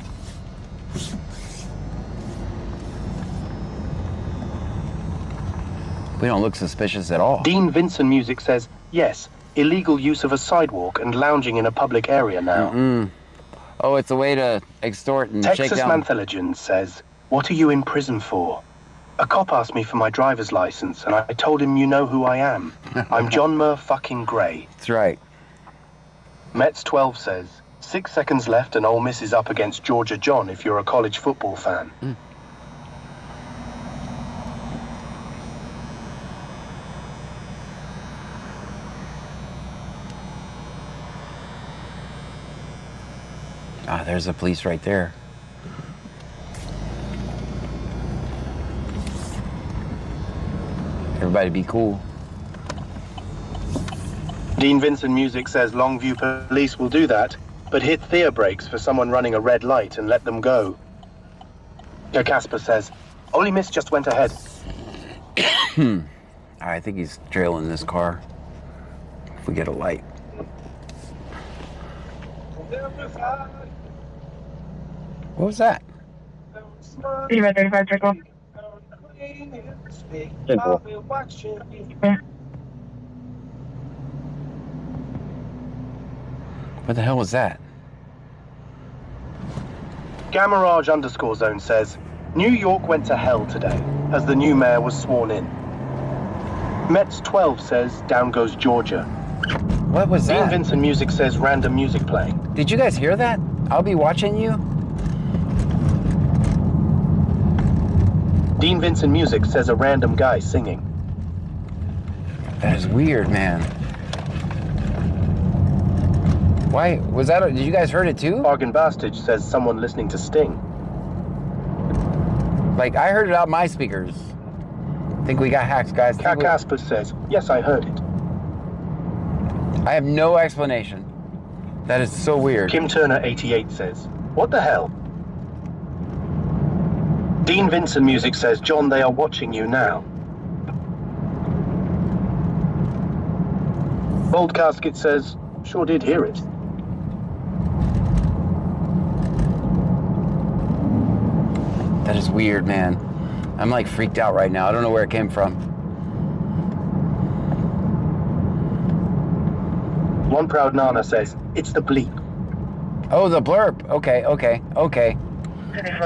We don't look suspicious at all. Dean Vincent Music says, yes, illegal use of a sidewalk and lounging in a public area now. Oh, it's a way to extort and shake Texas down. Mantheligen says, what are you in prison for? A cop asked me for my driver's license, and I told him you know who I am. I'm John fucking Gray. That's right. Mets 12 says, 6 seconds left and Ole Miss is up against Georgia John if you're a college football fan. Ah, there's the police right there. Everybody be cool. Dean Vincent Music says Longview police will do that, but hit their brakes for someone running a red light and let them go. Casper says, Ole Miss just went ahead. I think he's trailing this car. If we get a light. What was that? 35 trickle. Temple. What the hell was that? Gamarage underscore zone says, New York went to hell today as the new mayor was sworn in. Mets 12 says, down goes Georgia. What was Dean that? Vincent Music says, random music playing. Did you guys hear that? I'll be watching you. Dean Vincent Music says a random guy singing. That is weird, man. Why was that? Did you guys heard it too? Bargain Bastich says someone listening to Sting. Like I heard it out my speakers. think we got hacked, guys. Cat Casper says, yes, I heard it. I have no explanation. That is so weird. Kim Turner 88 says, what the hell? Dean Vincent Music says, John, they are watching you now. Bold Casket says, sure did hear it. That is weird, man. I'm like freaked out right now. I don't know where it came from. One Proud Nana says, it's the bleep. Oh, the blurb. Okay.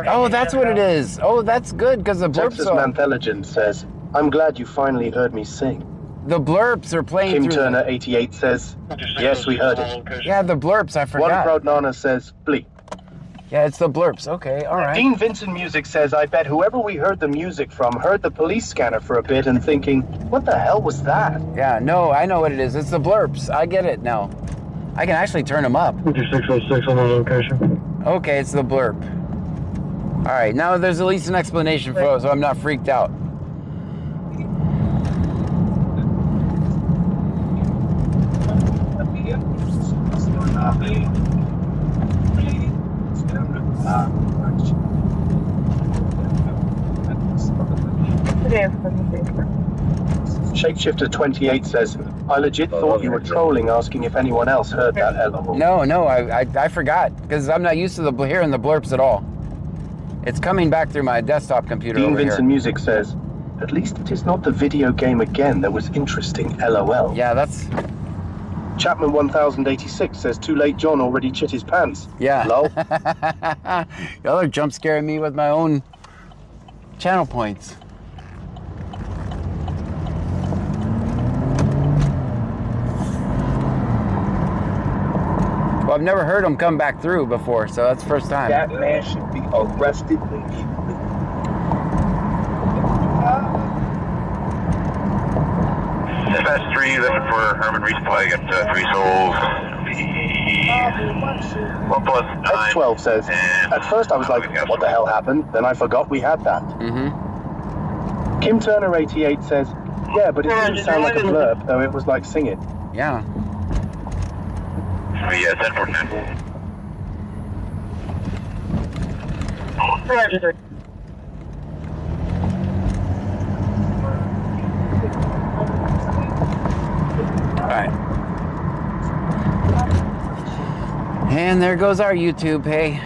Oh, that's what it is. Oh, that's good, because the blurps Texas Manthelogen says, I'm glad you finally heard me sing. The blurps are playing Kim through Turner 88 says, yes, we heard it. Yeah, the blurps, I forgot. One Proud Nana says, bleep. Yeah, it's the blurps. Okay, all right. Dean Vincent Music says, I bet whoever we heard the music from heard the police scanner for a bit and thinking, what the hell was that? Yeah, no, I know what it is. It's the blurps. I get it now. I can actually turn them up. 5606 on the location. Okay, it's the blurp. All right, now there's at least an explanation for it, so I'm not freaked out. Shapeshifter 28 says, I legit thought you were trolling, asking if anyone else heard that LOL. No, I forgot, because I'm not used to hearing the blurps at all. It's coming back through my desktop computer Dean over Vincent here. Music says, at least it is not the video game again that was interesting, LOL. Yeah, that's... Chapman 1086 says, too late, John already shit his pants. Yeah. Lol. Y'all are jump scaring me with my own channel points. Well, I've never heard them come back through before, so that's the first time. That man should be arrested immediately. Dispatch 3, looking for Herman resupply. Got 3 souls. The 1 plus 9. X12 says, at first I was like, what the hell happened? Then I forgot we had that. Mm-hmm. Kim Turner 88 says, yeah, but it didn't sound like a blurb, though it was like singing. Yeah. Yeah, 1049. Roger. Alright. And there goes our YouTube, hey.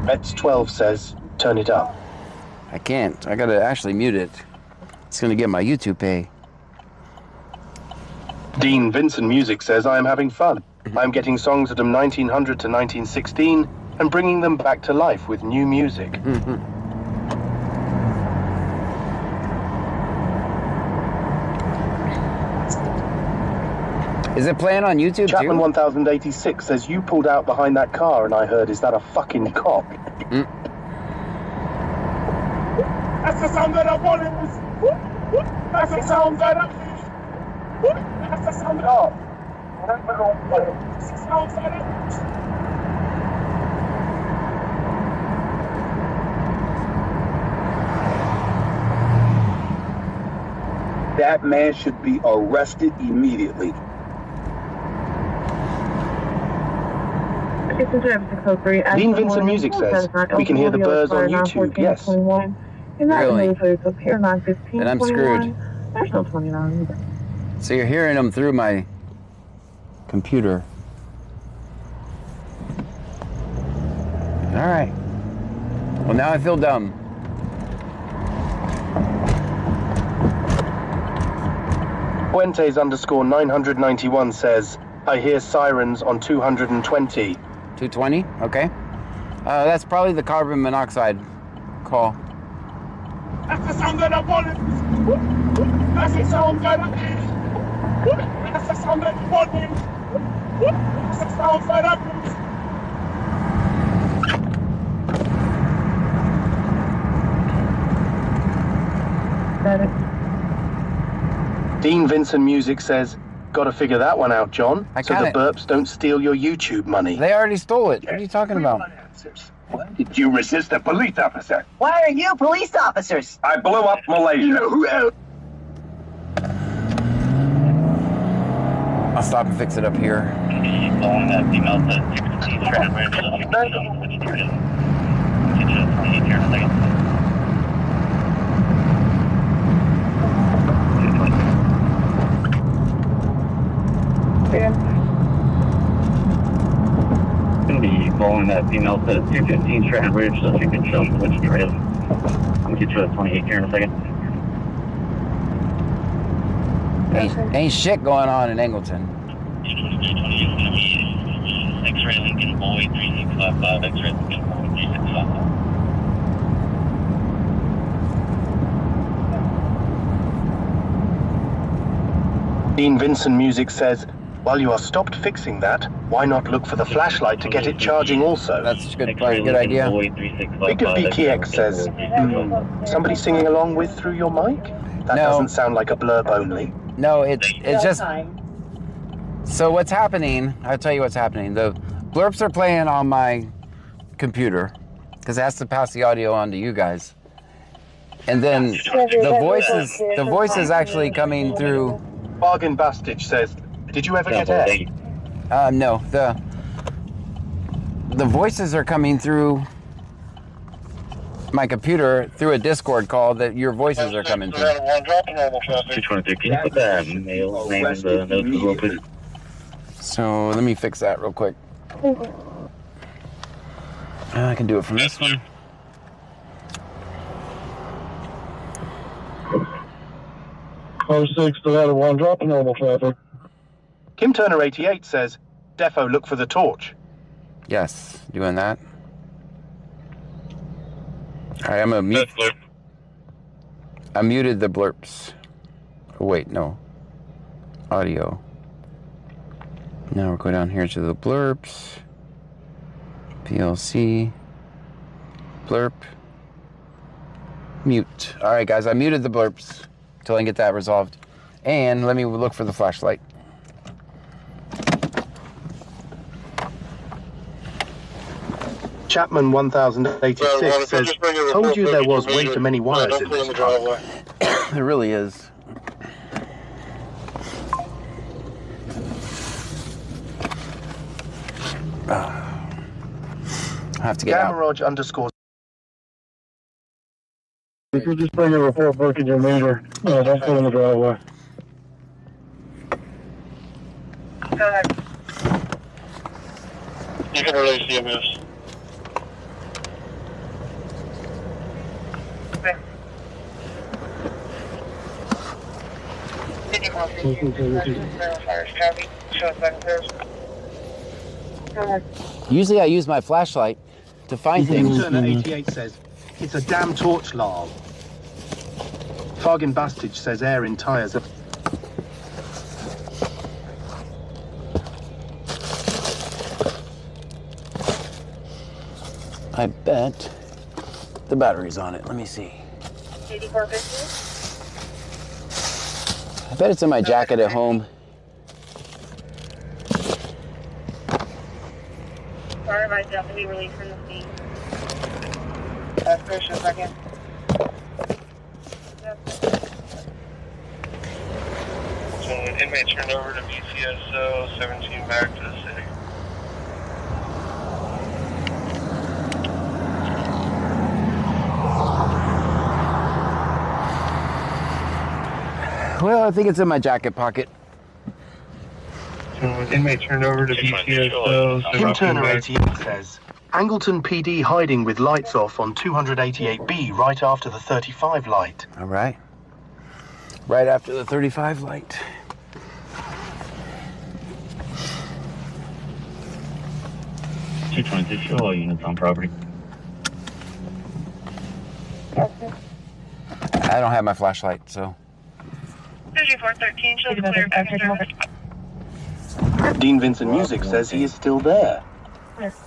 X12 says, turn it up. I can't. I gotta actually mute it. It's gonna get my YouTube pay. Dean Vincent Music says, I am having fun. I'm getting songs from 1900 to 1916 and bringing them back to life with new music. Is it playing on YouTube Chapman too? 1086 says, you pulled out behind that car and I heard, is that a fucking cop? That's the sound that I wanted. That's the sound that I... That's the sound that I... That's the sound that I... That man should be arrested immediately. Dean Vincent Music says, we can hear the birds on YouTube, yes. Really? Then I'm screwed. There's no 29 either. So you're hearing them through my computer. All right. Well, now I feel dumb. Fuentes _991 says, I hear sirens on 220. 220? Okay. That's probably the carbon monoxide call. That's the sound that I wanted. That's the sound that I... That's the sound that I wanted. That's the sound that I... Dean Vincent Music says, gotta figure that one out, John. I so got the it. burps don't steal your YouTube money. They already stole it. What are you talking about? Why did you resist a police officer? Why are you police officers? I blew up Malaysia. I'll stop and fix it up here. Following that female to 16 Stratton Ridge, so you can show which trail. Get you to 28 here in a second. Going to be following that female to 215 Stratton Ridge, so you can show which trail. I'll get you to 28 here in a second. Ain't shit going on in Angleton. X-ray Lincoln Boy 3655, X-ray Lincoln Boy 3655. Dean Vincent Music says, while you are stopped fixing that, why not look for the flashlight to get it charging also? That's a good idea. Big of BKX says, somebody singing along with through your mic? That doesn't sound like a blurb only. No, it's just... So what's happening, I'll tell you what's happening. The blurps are playing on my computer because it has to pass the audio on to you guys. And then the voice is actually coming through. Bargain Bastich says, did you ever get air? No, the voices are coming through my computer through a Discord call that your voices are coming through. 623, can you put that male's name in the notes as well, please? So let me fix that real quick. I can do it from this one. Car 6 to 1, drop normal traffic. Kim Turner 88 says, defo look for the torch. Yes, doing that. All right, I'm gonna mute. I muted the blurps. Oh, wait, no. Audio. Now we'll go down here to the blurps. PLC. Blurp. Mute. All right, guys, I muted the blurps until I can get that resolved. And let me look for the flashlight. Chapman 1086 says, told you there was way too many wires in this truck. There really is. I have to get out. Gamaraj underscore. If you just bring a report book in your meter, don't put in the driveway. Go ahead. You can release the EMS. Okay. Usually I use my flashlight to find things. Turner 88 says, it's a damn torch, lol. Fargan Bastich says air in tires. I bet the battery's on it. Let me see. 8450? I bet it's in my jacket at home. Sorry, my deputy released from the scene. First a second. Yep. So an inmate turned over to BCSO 17 back to the city. Well, I think it's in my jacket pocket. So an inmate turned over to BCSO. Kim Turner 88 says, Angleton PD hiding with lights off on 288B right after the 35 light. All right. Right after the 35 light. Show all units on property. I don't have my flashlight, so. 3413, show the clear back in service. Dean Vincent Music says he is still there. Yes.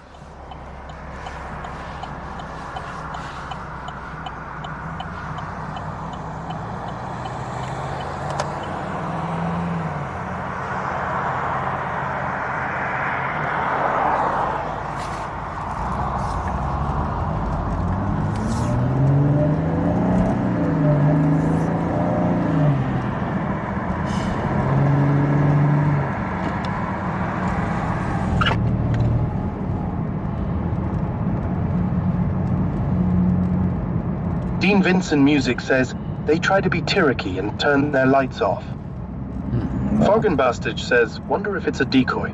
Dean Vincent Music says they try to be Cherokee and turn their lights off. Fog and Bastard says, wonder if it's a decoy.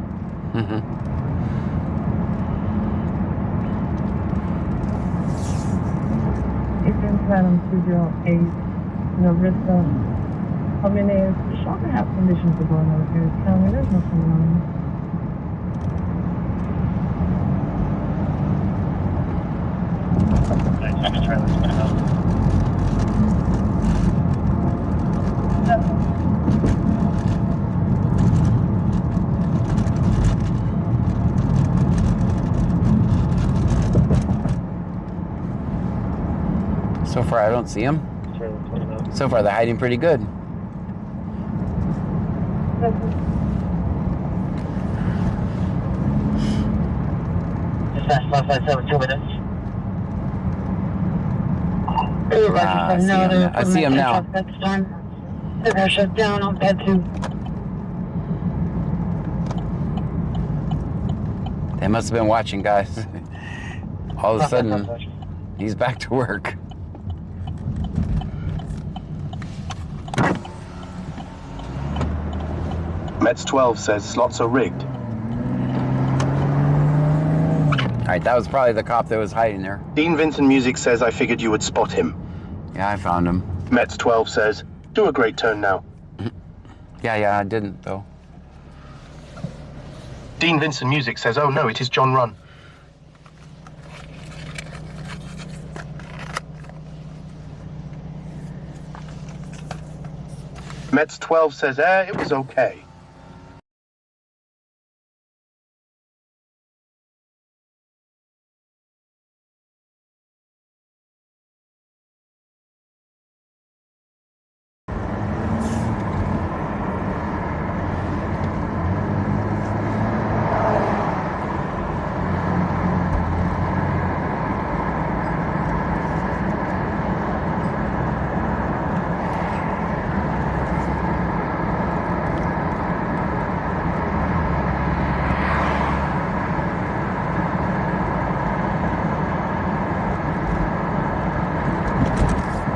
Phantom 208, Narissa. I mean, the shop have permission to go in over here. Tell me, there's nothing wrong. Next turn, let's get out. So far, I don't see them. So far, they're hiding pretty good. Dispatch 557, 2 minutes. I see him now. They're gonna shut down on pad 2. They must have been watching, guys. All of a sudden, he's back to work. Mets 12 says slots are rigged. All right, that was probably the cop that was hiding there. Dean Vincent Music says I figured you would spot him. Yeah, I found him. Mets 12 says, do a great turn now. Yeah, I didn't, though. Dean Vincent Music says, oh no, it is John Run. Mets 12 says, it was okay.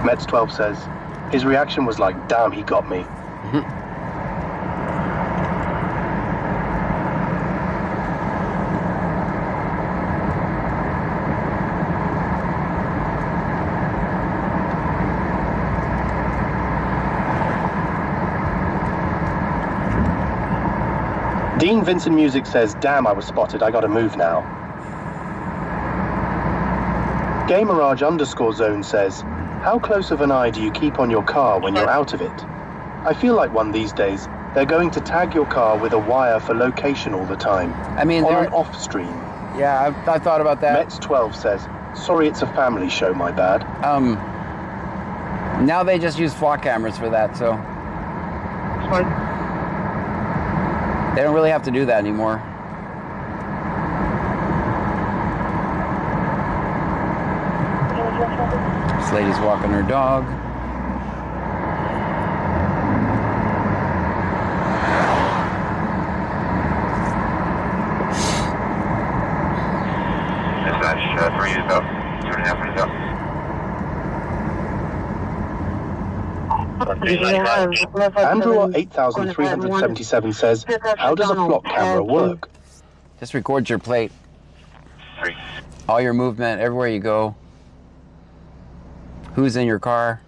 Mets 12 says, his reaction was like, damn, he got me. Dean Vincent Music says, damn, I was spotted, I gotta move now. Gamerage_zone says, how close of an eye do you keep on your car when you're out of it? I feel like one these days, they're going to tag your car with a wire for location all the time. I mean, on an off stream. Yeah, I thought about that. Mets 12 says, sorry, it's a family show, my bad. Now they just use flock cameras for that, so. They don't really have to do that anymore. This lady's walking her dog. Dispatch 3 is up. 2.5 minutes up. Andrew 8377 says, how does a flock camera work? Just record your plate. 3. All your movement, everywhere you go. Who's in your car?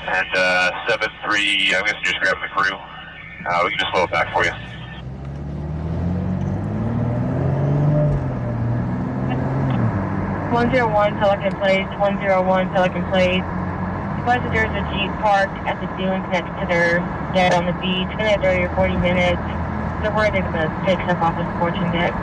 And 7-3, I'm guessing just grabbing the crew. We can just slow it back for you. (101) Pelican Place, 101 Pelican Place. Advise that there's a Jeep parked at the dunes next to their dead on the beach. It's gonna have 30 or 40 minutes. They're worried they're gonna take stuff off the scorching deck.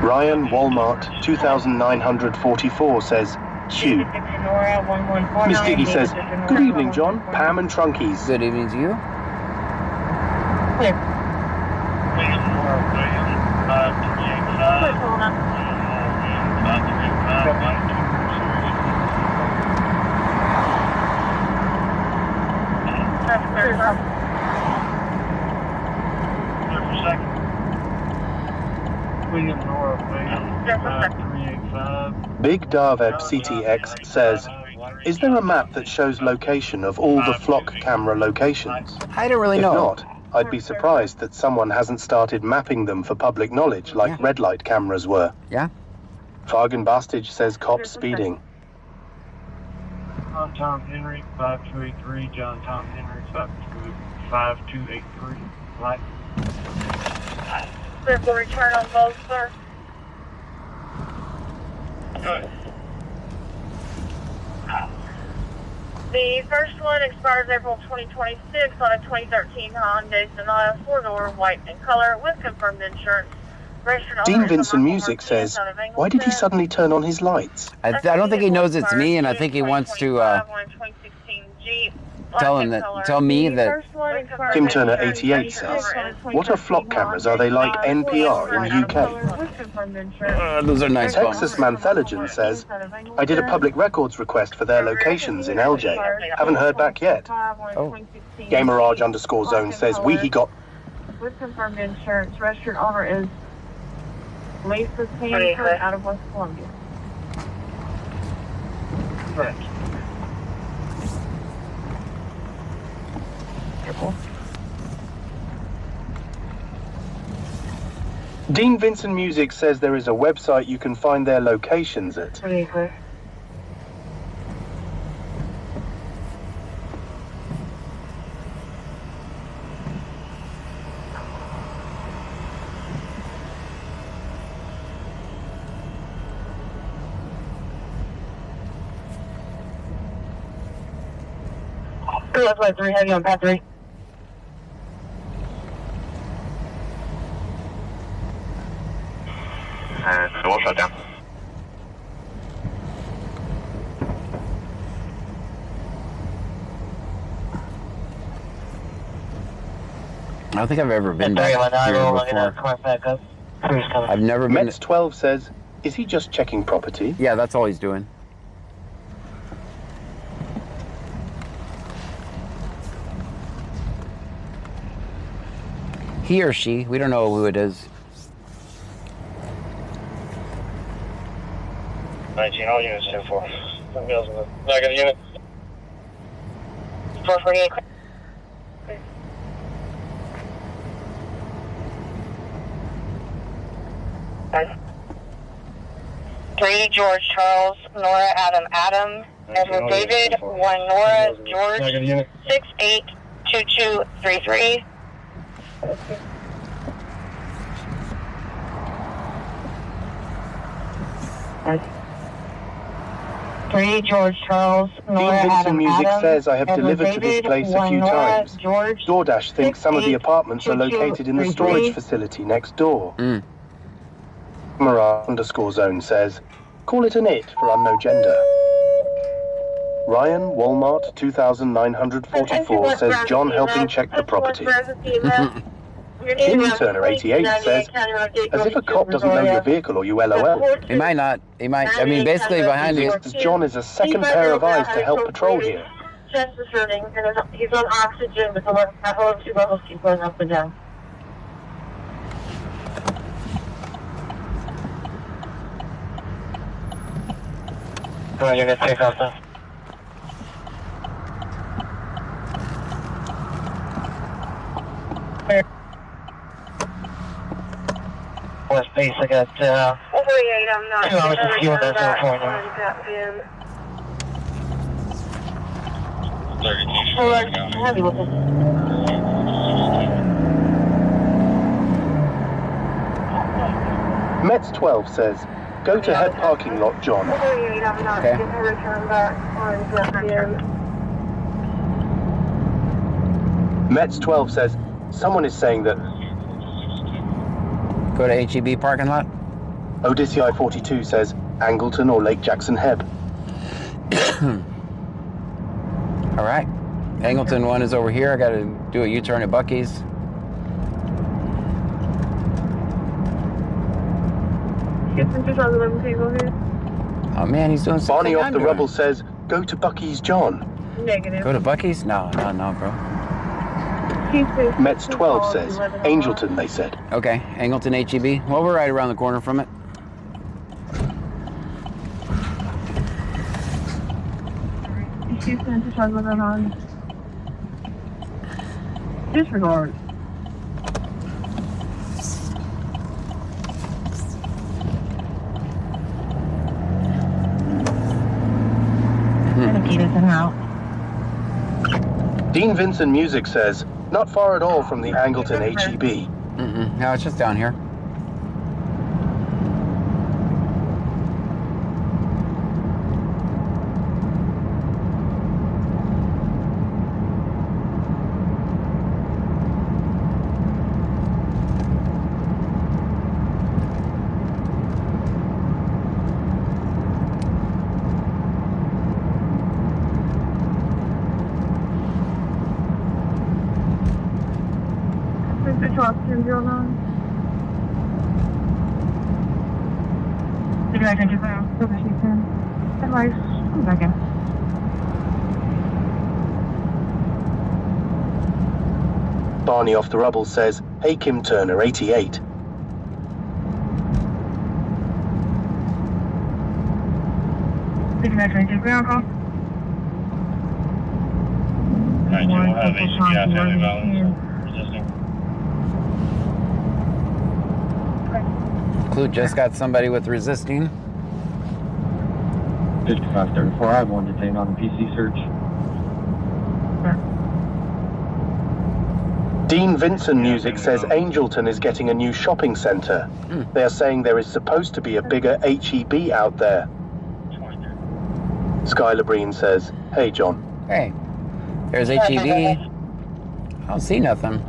Ryan Walmart 2944 says, Q. Miss Diggy says, good evening, John, Pam and Trunkies. Good evening to you. Clear. Traffic clear, sir. William North, Just a second. 385. Big Darveb CTX says, is there a map that shows location of all the flock camera locations? I don't really If know. not, I'd be surprised that someone hasn't started mapping them for public knowledge like red light cameras were. Yeah. Fargan Bastage says cops speeding. John Tom Henry, 5283. John Tom Henry, 5283. Light. Clear for return on both, sir. The first one expires April 2026 on a 2013 Hyundai Sonata 4-door, white in color, with confirmed insurance. Dean Vincent Music says, why did he suddenly turn on his lights? I don't think he knows it's me, and I think he wants to tell me that. Tim Turner 88 says, what are flock cameras? Are they like NPR in UK? Those are nice bumps. Texas Mantheligen says, I did a public records request for their locations in LJ. Haven't heard back yet. Oh. Gamerage_zone says, he got... With confirmed insurance, registered owner is Lisa Sanford out of West Columbia. Correct. Dean Vincent Music says there is a website you can find their locations at. Left line 3, heavy on path 3. And we'll shut down. I don't think I've ever been back here before. I've never been. Mets 12 says, is he just checking property? Yeah, that's all he's doing. He or she, we don't know who it is. 19, all units 10-4. Something else in the back of the unit. 448. Three, George Charles, Nora Adam, Edward David, 1 Nora, George, 682233. Three, George Charles, Nora Dean Vincent Music Adam, says, I have Edward delivered to this David, place a 1 few Nora, times. George, DoorDash thinks some of the apartments are located in the storage 682233. facility next door. Camera_zone says, call it an it for unknown gender. Ryan Walmart 2944 says, John helping check the property. Jimmy Turner 88 says, as if a cop doesn't know your vehicle or you LOL. He might not. He might. I mean, basically behind you. John is a second pair of eyes to help patrol here. Chest is hurting, and he's on oxygen, but the level 2 levels keep going up and down. Come on, you're gonna take off now. West base, I got 48, I'm not. 2 hours of fuel in that cell phone now. Heavy with it. Mets 12 says, go to head parking lot, John. 48, I'm not. Okay. Get a return back on Zephyr. Mets 12 says, someone is saying that Go to HEB parking lot. Odyssey 42 says, Angleton or Lake Jackson Heb. All right. Angleton 1 is over here. I got to do a U-turn at Buc-ee's. Get some 2011 table here. Oh man, he's doing something. Barney off I'm the doing. Rebel says, go to Buc-ee's, John. Negative. Go to Buc-ee's? No, bro. Mets 12 says, Angelton, they said. Okay, Angleton HEB. Well, we're right around the corner from it. Disregard. Dean Vincent Music says, not far at all from the Angleton HEB. No, it's just down here. Barney off the rubble says, hey Kim Turner, 88. Clute just got somebody with resisting. 5534, I have one detained on the PC search. Dean Vincent Music says Angelton is getting a new shopping centre. They are saying there is supposed to be a bigger HEB out there. Skylar Breen says, hey John. Hey, there's HEB. I don't see nothing.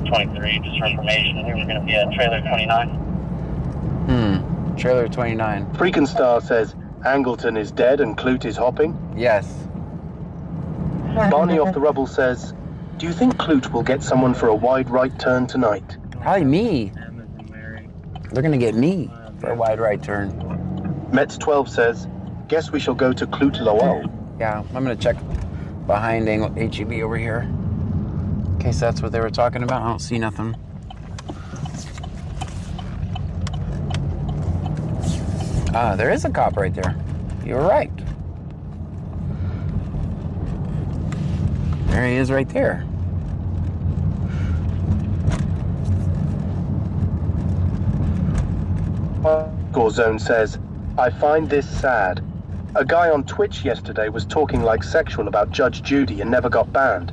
23, just for information, here we're going to be at trailer 29. Trailer 29. Freakin' Star says, Angleton is dead and Clute is hopping? Yes. Barney off the rubble says, do you think Clute will get someone for a wide right turn tonight? Probably me. They're going to get me for a wide right turn. Mets 12 says, guess we shall go to Clute Lowell. Yeah, I'm going to check behind HEB over here. In case that's what they were talking about. I don't see nothing. Ah, there is a cop right there. You were right. There he is right there. Gore Zone says, I find this sad. A guy on Twitch yesterday was talking like sexual about Judge Judy and never got banned.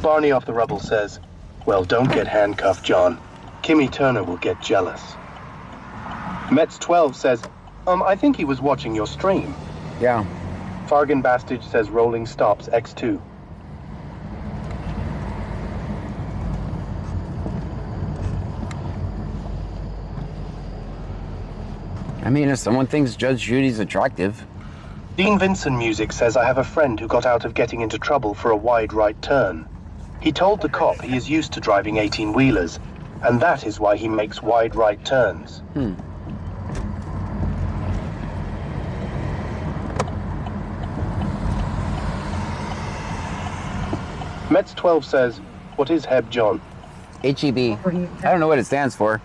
Barney off the rubble says, well, don't get handcuffed, John. Kimmy Turner will get jealous. Mets 12 says, I think he was watching your stream. Yeah. Fargan Bastage says rolling stops X2. I mean, if someone thinks Judge Judy's attractive. Dean Vincent Music says, I have a friend who got out of getting into trouble for a wide right turn. He told the cop he is used to driving 18-wheelers, and that is why he makes wide right turns. Mets 12 says, what is Heb John? HEB. I don't know what it stands for.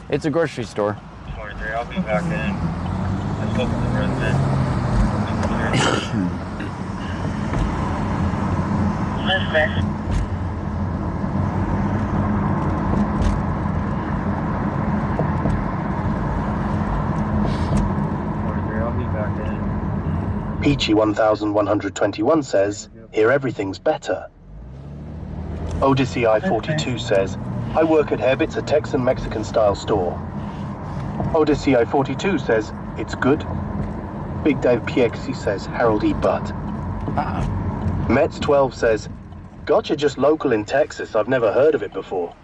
It's a grocery store. 23, I'll be back in. I spoke to the resident. Peachy 1121 says, here everything's better. Odyssey I-42 says, I work at Heb, it's a Texan-Mexican style store. Odyssey I-42 says, it's good. Big Dave PXC says, Harold E. Butt. Mets 12 says, gotcha, just local in Texas, I've never heard of it before.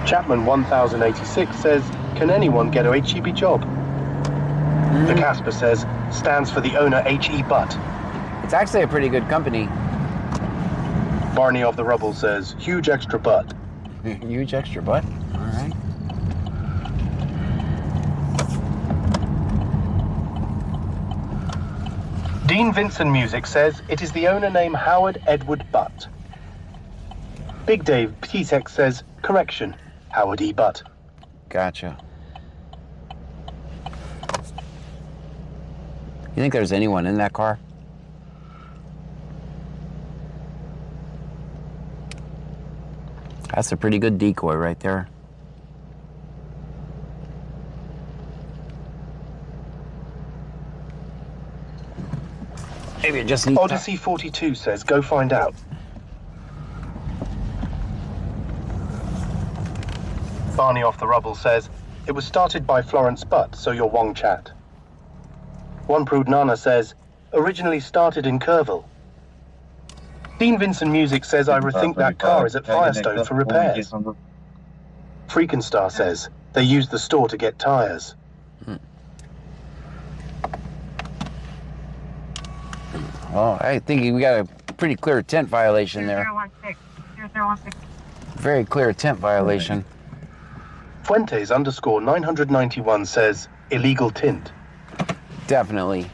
Chapman 1086 says, can anyone get a HEB job? The Casper says, stands for the owner H.E. Butt. It's actually a pretty good company. Barney of the Rubble says, huge extra butt. Huge extra butt? All right. Dean Vincent Music says it is the owner named Howard Edward Butt. Big Dave P-Tex says, correction, Howard E. Butt. Gotcha. You think there's anyone in that car? That's a pretty good decoy right there. Maybe it just needs Odyssey 42 says, go find out. Barney Off the Rubble says, it was started by Florence Butt, so you're Wong Chat. One Prude Nana says, originally started in Kerrville. Dean Vincent Music says, I rethink that car is at Firestone for repairs. Freakenstar says, they used the store to get tires. Oh, I think we got a pretty clear tent violation there. 0016. Very clear tent violation. Fuentes _991 says, illegal tint. Definitely.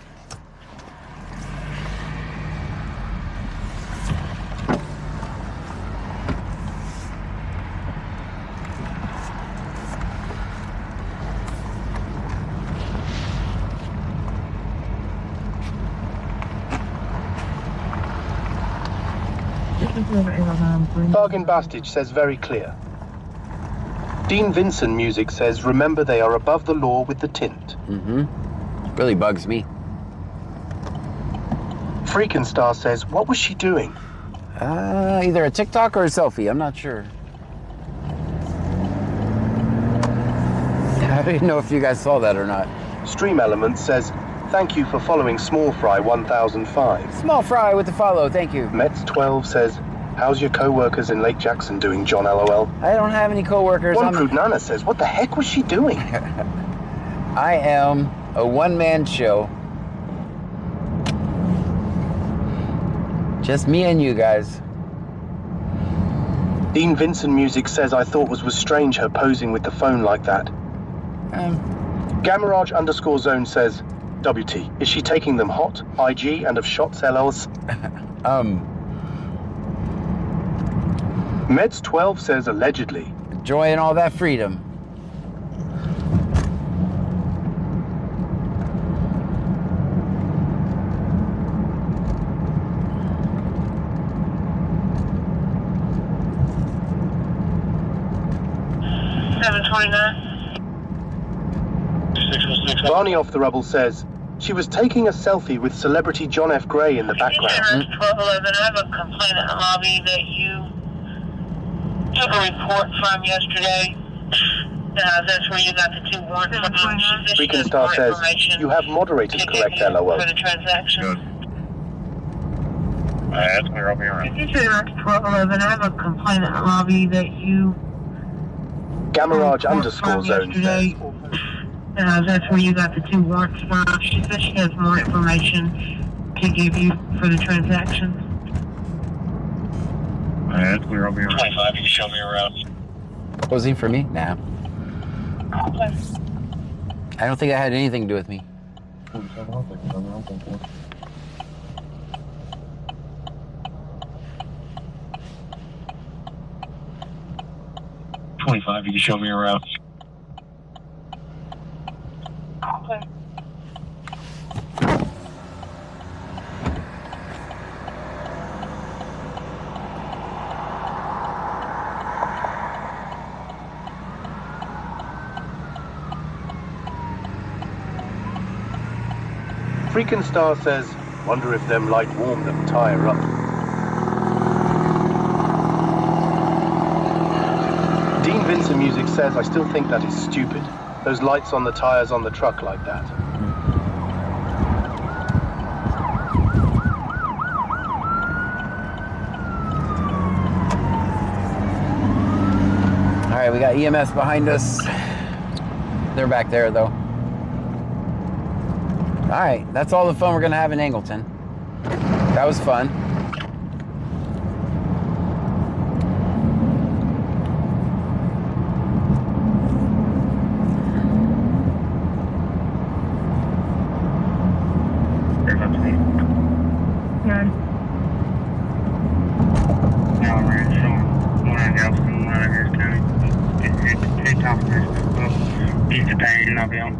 Bargain Bastage says very clear. Dean Vincent Music says, remember they are above the law with the tint. Really bugs me. Freakenstar says, what was she doing? Either a TikTok or a selfie, I'm not sure. I didn't know if you guys saw that or not. Stream Element says, thank you for following Small Fry 1005. Small Fry with the follow, thank you. Mets 12 says, how's your co-workers in Lake Jackson doing, John LOL? I don't have any co-workers. One Prude Nana says, what the heck was she doing? I am a one-man show. Just me and you guys. Dean Vincent Music says, I thought was strange her posing with the phone like that. Gamarage _zone says, WT, is she taking them hot? IG and of shots LLs? Meds 12 says allegedly. Enjoying all that freedom. Barney Off the Rubble says, she was taking a selfie with celebrity John F. Gray in the background. 1211, I have a complaint in the lobby that you took a report from yesterday. That's where you got the 2 warrants from. Freakenstar says, you have moderators correct, LOL. For the transaction. Good. That's clear, I'll be around. 1211, I have a complaint in the lobby that you Gamarage _zone says, that's where you got the 2 warrants from. She said she has more information to give you for the transaction. That's clear, I'll be around. 25, you can show me around. Posing for me? Nah. I don't think that had anything to do with me. You can show me around. Freakenstar says, wonder if them light warm them tire up. Dean Vincent Music says, I still think that is stupid. Those lights on the tires on the truck like that. All right, we got EMS behind us. They're back there, though. All right, that's all the fun we're gonna have in Angleton. That was fun.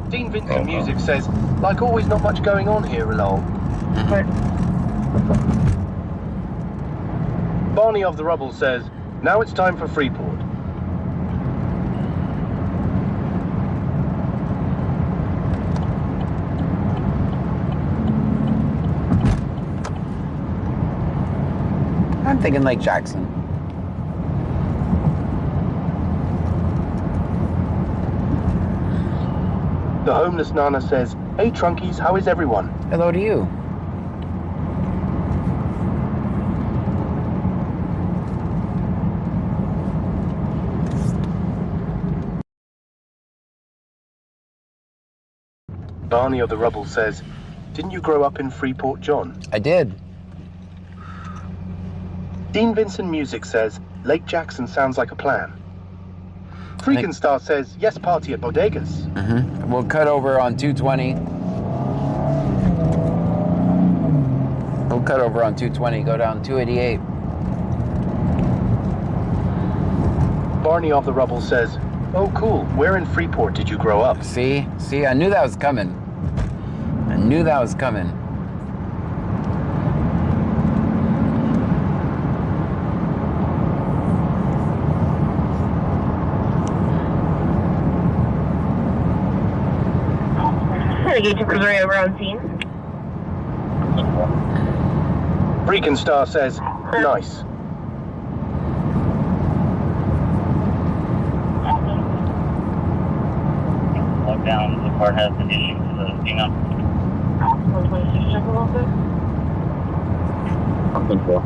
Dean Vincent Music says, like always, not much going on here, lol. Barney of the Rubble says, now it's time for Freeport. I'm thinking Lake Jackson. The homeless Nana says, hey Trunkies, how is everyone? Hello to you. Barney of the Rubble says, didn't you grow up in Freeport, John? I did. Dean Vincent Music says, Lake Jackson sounds like a plan. Freakin' Star says, yes, party at Bodegas. We'll cut over on 220. We'll cut over on 220, go down 288. Barney of the Rubble says, oh, cool. Where in Freeport did you grow up? See, I knew that was coming. I knew that was coming. Agent Missouri over on scene. Freakin' Star says, nice. Lockdown, the car has an issue with the female. 126, check a little bit. I think so.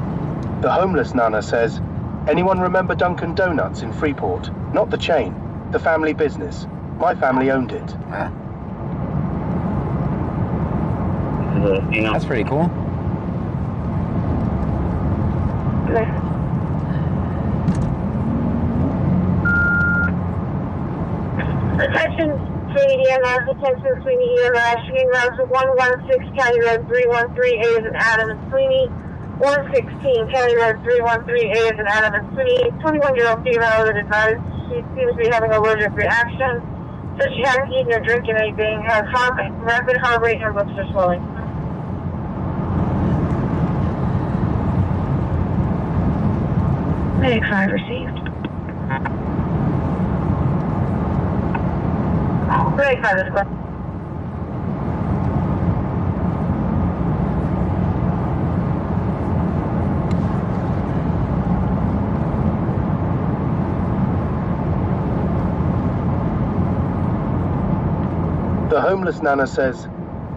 The homeless Nana says, anyone remember Dunkin' Donuts in Freeport? Not the chain, the family business. My family owned it. That's pretty cool. Attention, Sweeney EMS, attention, Sweeney EMS, Sweeney Road 116, County Road 313, A is an Adam and Sweeney, 116, County Road 313, A is an Adam and Sweeney, 21-year-old female that advised she seems to be having allergic reaction, so she hasn't eaten or drinking anything, has rapid heart rate, and her lips are swelling. Medic 5 received. Medic 5 is correct. The homeless Nana says,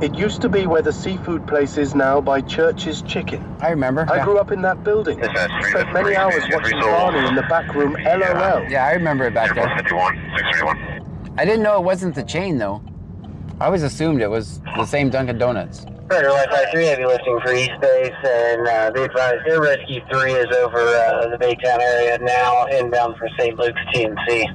it used to be where the seafood place is now by Church's Chicken. I remember. I grew up in that building. Spent many hours watching Barney in the back room, LOL. Yeah, I remember it back there. 631. I didn't know it wasn't the chain, though. I always assumed it was the same Dunkin' Donuts. Predator Wi-Fi 3, heavy lifting for East Base, and be advised, Air Rescue 3 is over the Baytown area now, inbound for St. Luke's TNC.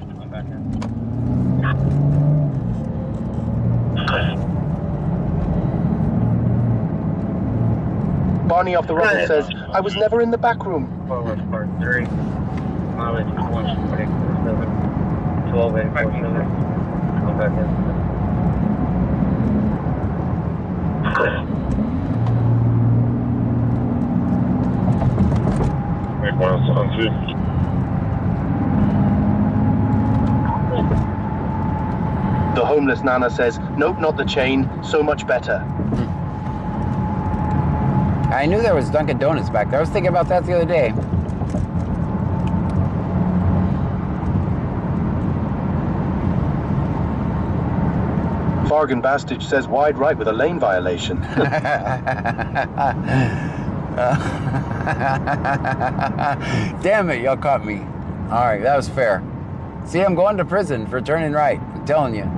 Barney off the Rubble says, I was never in the back room. Forward, part 3, mileage 1.47, 12.47. Go back in. The homeless Nana says, nope, not the chain, so much better. I knew there was Dunkin' Donuts back there. I was thinking about that the other day. Fargan Bastage says wide right with a lane violation. Damn it, y'all caught me. All right, that was fair. See, I'm going to prison for turning right. I'm telling you.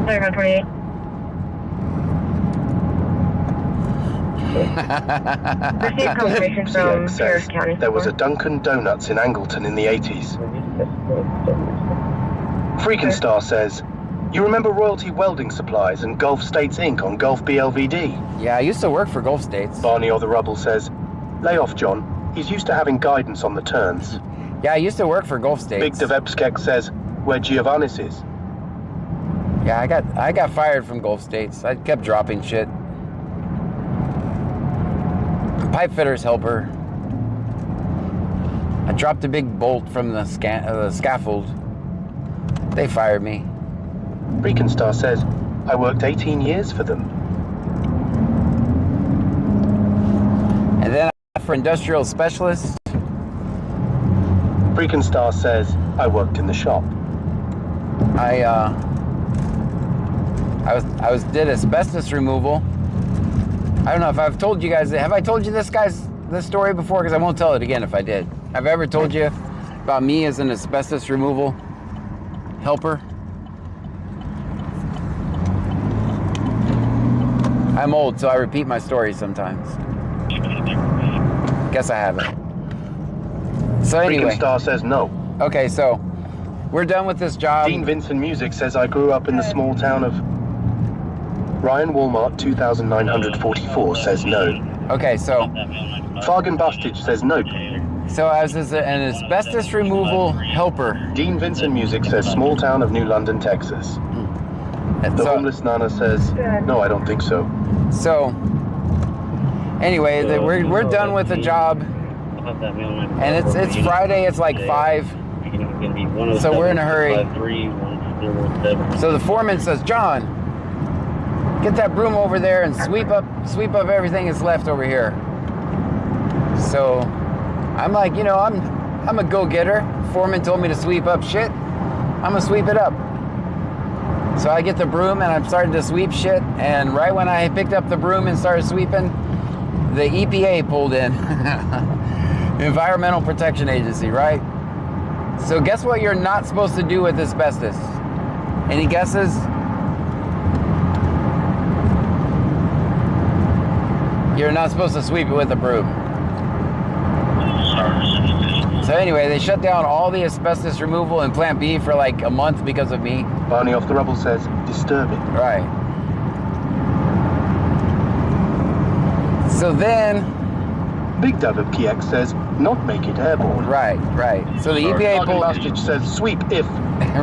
Paragraph 28. Received confirmation from Harris County. There was a Dunkin' Donuts in Angleton in the 80s. Freakin' Star says, you remember Royalty Welding Supplies and Gulf States Inc. on Gulf BLVD? Yeah, I used to work for Gulf States. Barney or the Rubble says, Lay off, John. He's used to having guidance on the turns. Yeah, I used to work for Gulf States. Big Devepskek says, where Giovannis is. Yeah, I got fired from Gulf States. I kept dropping shit. Pipe fitter's helper. I dropped a big bolt from the scaffold. They fired me. Freakin' Star says, I worked 18 years for them. And then for industrial specialist. Freakin' Star says, I worked in the shop. I did asbestos removal. I don't know if I've told you guys. Have I told you this story before? Because I won't tell it again if I did. Have I ever told you about me as an asbestos removal helper? I'm old, so I repeat my stories sometimes. Guess I haven't. So anyway. Freakin' Star says no. Okay, so we're done with this job. Dean Vincent Music says I grew up in the small town of... Ryan Walmart 2944 says no. Okay, so... Fargan Bustage says no. So I was an asbestos removal helper. Dean Vincent Music says small town of New London, Texas. The homeless Nana says, no, I don't think so. So, anyway, we're done with the job. And it's Friday, it's like 5. So we're in a hurry. So the foreman says, John, get that broom over there and sweep up everything that's left over here. So I'm like, you know, I'm a go-getter. Foreman told me to sweep up shit. I'm gonna sweep it up. So I get the broom and I'm starting to sweep shit. And right when I picked up the broom and started sweeping, the EPA pulled in. Environmental Protection Agency, right? So guess what you're not supposed to do with asbestos? Any guesses? You're not supposed to sweep it with a broom. So anyway, they shut down all the asbestos removal in Plant B for like a month because of me. Barney Off the Rubble says, disturbing. Right. So then... Big Dove of PX says, not make it airborne. Right. So the EPA pulled... Bustage says, sweep if.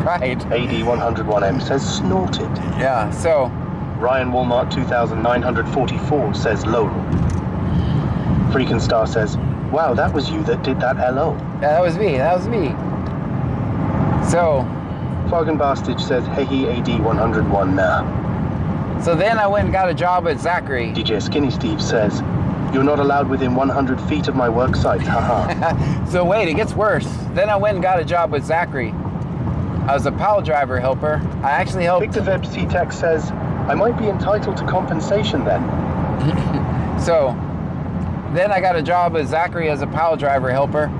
Right. AD101M says, snorted. Yeah, so... Ryan Walmart 2944 says, lol. Freakin' Star says, wow, that was you that did that LO. Yeah, that was me. So... Fargan Bastage says, hey, AD101 now. So then I went and got a job at Zachary. DJ Skinny Steve says, you're not allowed within 100 feet of my work site, haha. So wait, it gets worse. Then I went and got a job with Zachary. I was a pile driver helper. I actually helped... Victor Veb C-Tech says, I might be entitled to compensation then. So, then I got a job with Zachary as a pile driver helper.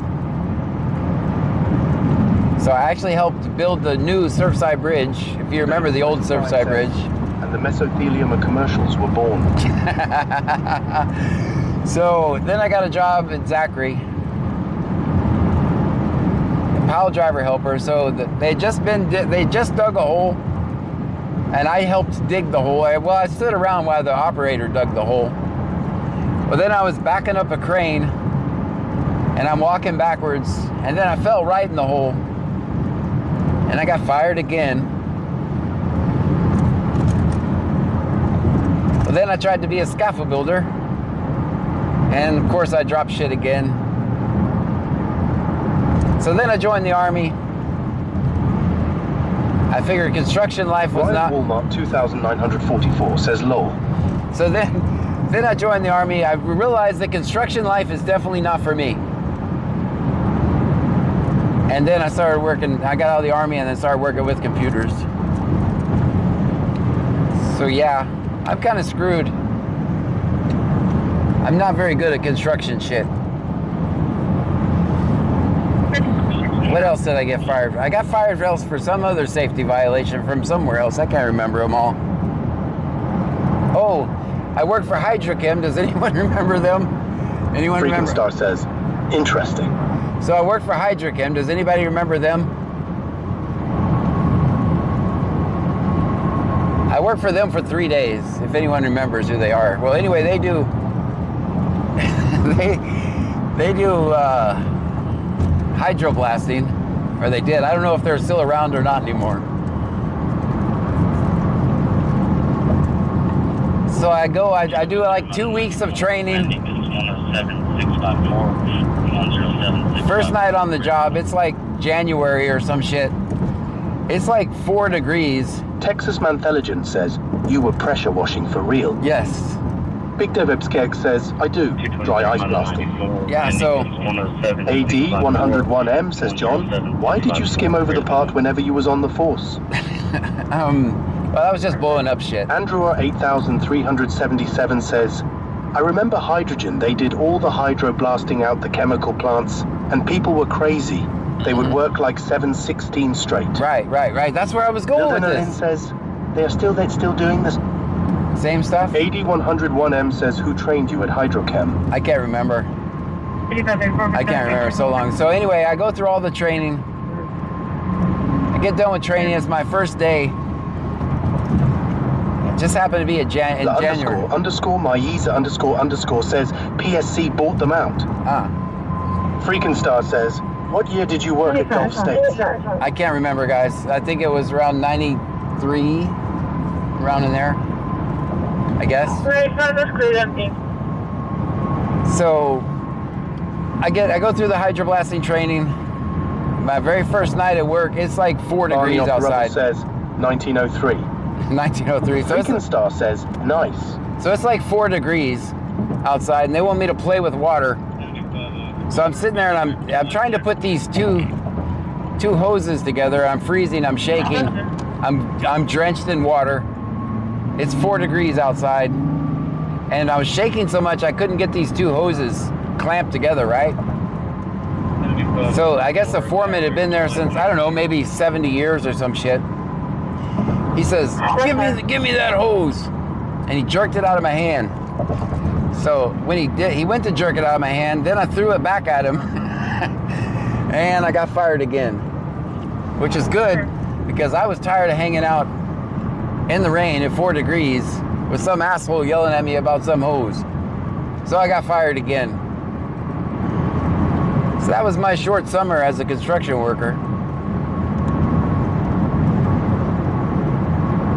So I actually helped build the new Surfside Bridge, if you remember the old Surfside Bridge. And the mesothelioma commercials were born. So then I got a job at Zachary, a pile driver helper. So they just dug a hole, and I helped dig the hole. Well, I stood around while the operator dug the hole. Well, then I was backing up a crane, and I'm walking backwards, and then I fell right in the hole, and I got fired again. Well, then I tried to be a scaffold builder, and of course I dropped shit again. So then I joined the Army. I figured construction life was not... Walmart 2944 says lol. So then I joined the Army. I realized that construction life is definitely not for me. And then I started working, I got out of the Army and then started working with computers. So yeah, I'm kind of screwed. I'm not very good at construction shit. What else did I get fired? I got fired for some other safety violation from somewhere else. I can't remember them all. Oh, I worked for Hydrochem. Does anyone remember them? Anyone remember? Star says, interesting. So I worked for Hydrochem. Does anybody remember them? I worked for them for 3 days, if anyone remembers who they are. Well, anyway, they do. They do hydroblasting, or they did. I don't know if they're still around or not anymore. So I go, I do like 2 weeks of training. First night on the job, it's like January or some shit. It's like 4 degrees. Texas Mantelligence says, you were pressure washing for real. Yes. Big Devebskeg says, I do. Dry ice blasting. Yeah, so... AD101M says, John, why did you skim over the part whenever you was on the force? Well, that was just blowing up shit. Andrew 8377 says, I remember hydrogen. They did all the hydroblasting out the chemical plants, and people were crazy. They would work like 7/16 straight. Right. That's where I was going with this. Says, they're still doing this. Same stuff? AD101M says, who trained you at Hydrochem? I can't remember. I can't remember so long. So anyway, I go through all the training. I get done with training. It's my first day. It just happened to be in January. __Maiza__ says, PSC bought them out. Freakin' Star says, what year did you work at Gulf States? I can't remember, guys. I think it was around 93, around in there, I guess. So I go through the hydroblasting training. My very first night at work, it's like 4 degrees outside. Says 1903. 1903. So Freakin' Star says, nice. So it's like 4 degrees outside, and they want me to play with water. So I'm sitting there and I'm trying to put these two hoses together. I'm freezing, I'm shaking, I'm drenched in water. It's 4 degrees outside, and I was shaking so much I couldn't get these 2 hoses clamped together, right? So I guess the foreman had been there since, I don't know, maybe 70 years or some shit. He says, give me that hose. And he jerked it out of my hand. So when he did, he went to jerk it out of my hand, then I threw it back at him, and I got fired again, which is good because I was tired of hanging out in the rain at 4 degrees with some asshole yelling at me about some hose. So I got fired again. So that was my short summer as a construction worker.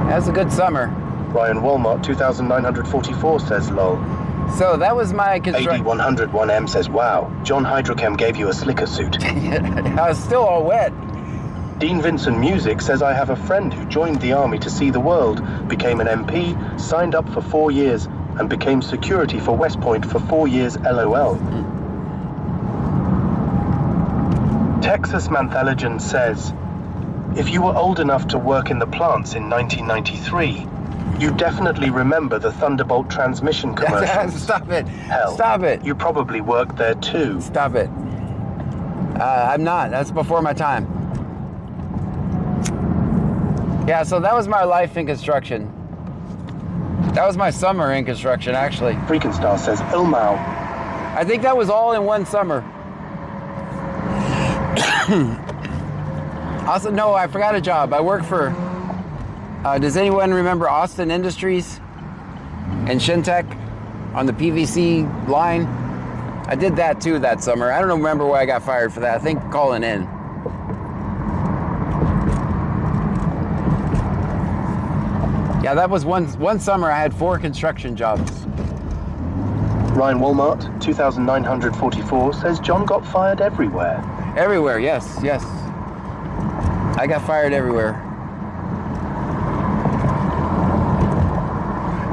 That was a good summer. Ryan Walmart 2944 says, lol. So that was my construction. AD101M says, wow, John Hydrochem gave you a slicker suit. I was still all wet. Dean Vincent Music says, I have a friend who joined the army to see the world, became an MP, signed up for 4 years, and became security for West Point for 4 years, LOL. Texas Manthalagen says, if you were old enough to work in the plants in 1993, you definitely remember the Thunderbolt transmission commercials. Stop it. Hell, stop it. You probably worked there too. Stop it. I'm not. That's before my time. Yeah, so that was my life in construction. That was my summer in construction, actually. Freakin' Star says, Ilmau. I think that was all in one summer. Also, no, I forgot a job. I work for... does anyone remember Austin Industries and Shintech on the PVC line? I did that too that summer. I don't remember why I got fired for that. I think calling in. Yeah, that was one summer I had 4 construction jobs. Ryan Walmart 2944 says John got fired everywhere. Everywhere, yes. I got fired everywhere.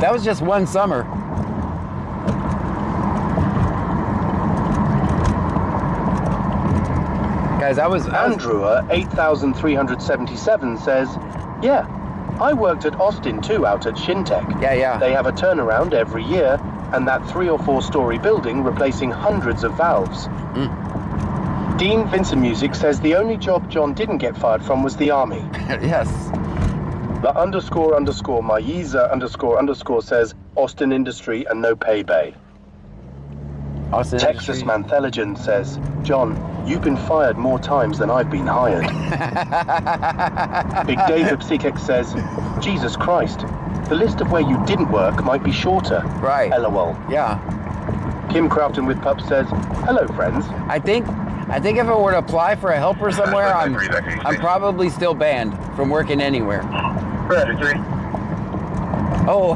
That was just one summer. Guys, Andrew 8377 says, yeah, I worked at Austin too out at Shintech. Yeah. They have a turnaround every year, and that 3 or 4 story building replacing hundreds of valves. Dean Vincent Music says the only job John didn't get fired from was the army. Yes. The ___ Maiza _ says Austin Industry and no pay bay. Austin Texas Industry. Manthalagen says, John, you've been fired more times than I've been hired. Big David Psikek says, Jesus Christ, the list of where you didn't work might be shorter. Right. LOL. Yeah. Kim Crafton with Pup says, hello, friends. I think if I were to apply for a helper somewhere, I'm probably still banned from working anywhere. Roger 3. Oh,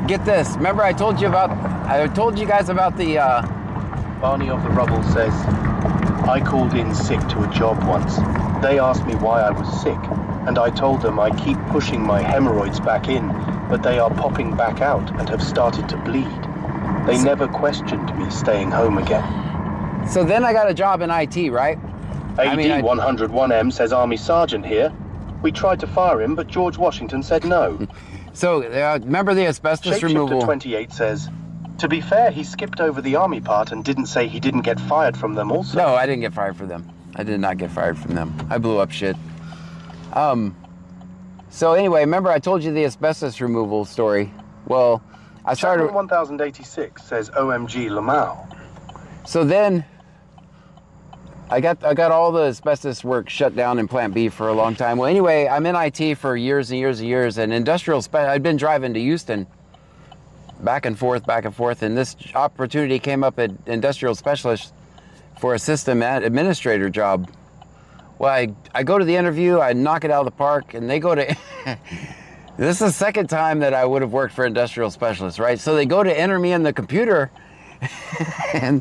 get this. Remember I told you guys about the, Barney of the Rubble says, I called in sick to a job once. They asked me why I was sick, and I told them I keep pushing my hemorrhoids back in, but they are popping back out and have started to bleed. They never questioned me staying home again. So then I got a job in IT, right? AD 101M says Army Sergeant here. We tried to fire him, but George Washington said no. So, remember the asbestos removal? Shapeshifter 28 says, to be fair, he skipped over the Army part and didn't say he didn't get fired from them also. No, I didn't get fired from them. I did not get fired from them. I blew up shit. So anyway, remember I told you the asbestos removal story? Well, I started... 1086 says OMG Lamau. So then, I got all the asbestos work shut down in Plant B for a long time. Well, anyway, I'm in IT for years and years and years, and I'd been driving to Houston, back and forth, and this opportunity came up at Industrial Specialist for a system administrator job. Well, I go to the interview, I knock it out of the park, and they go to... This is the second time that I would have worked for Industrial Specialist, right? So they go to enter me in the computer, and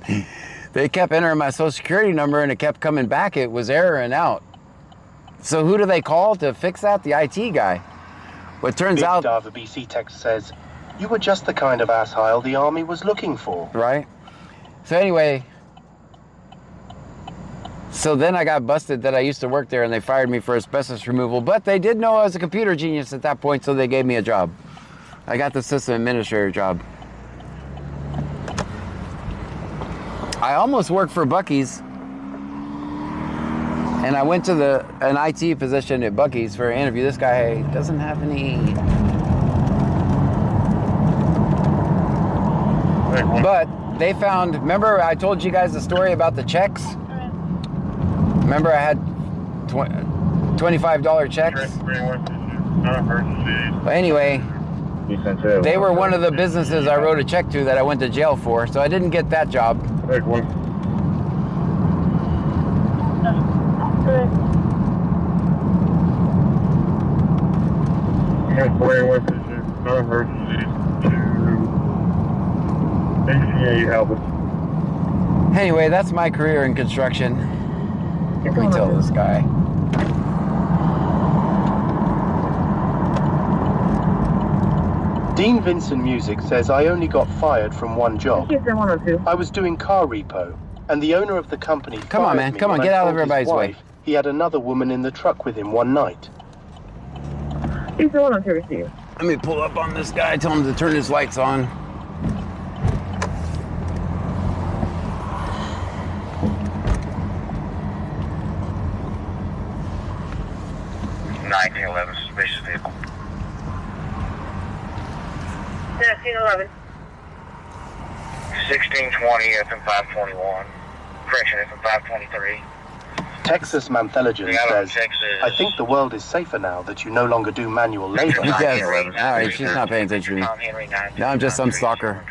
they kept entering my social security number, and it kept coming back. It was erroring out. So who do they call to fix that? The IT guy. Well, it turns out... Dava BC text says, you were just the kind of asshole the Army was looking for. Right? So anyway... So then I got busted that I used to work there, and they fired me for asbestos removal, but they did know I was a computer genius at that point, so they gave me a job. I got the system administrator job. I almost worked for Buc-ee's, and I went to an IT position at Buc-ee's for an interview. This guy doesn't have any... But they found, remember I told you guys the story about the checks? Remember I had $25 checks? But anyway, they were one of the businesses I wrote a check to that I went to jail for, so I didn't get that job. Anyway, that's my career in construction. Let me tell this guy. Dean Vincent Music says, I only got fired from one job. I was doing car repo, and the owner of the company Come on, man. Come on, get out of everybody's way. He had another woman in the truck with him one night. Let me pull up on this guy, tell him to turn his lights on. Suspicious vehicle. 1911. 1620 FM 521. Correction, FM 523. Texas Manthelogen says, I think the world is safer now that you no longer do manual labor. Yes. All right, she's not paying attention to me. Now I'm just some stalker.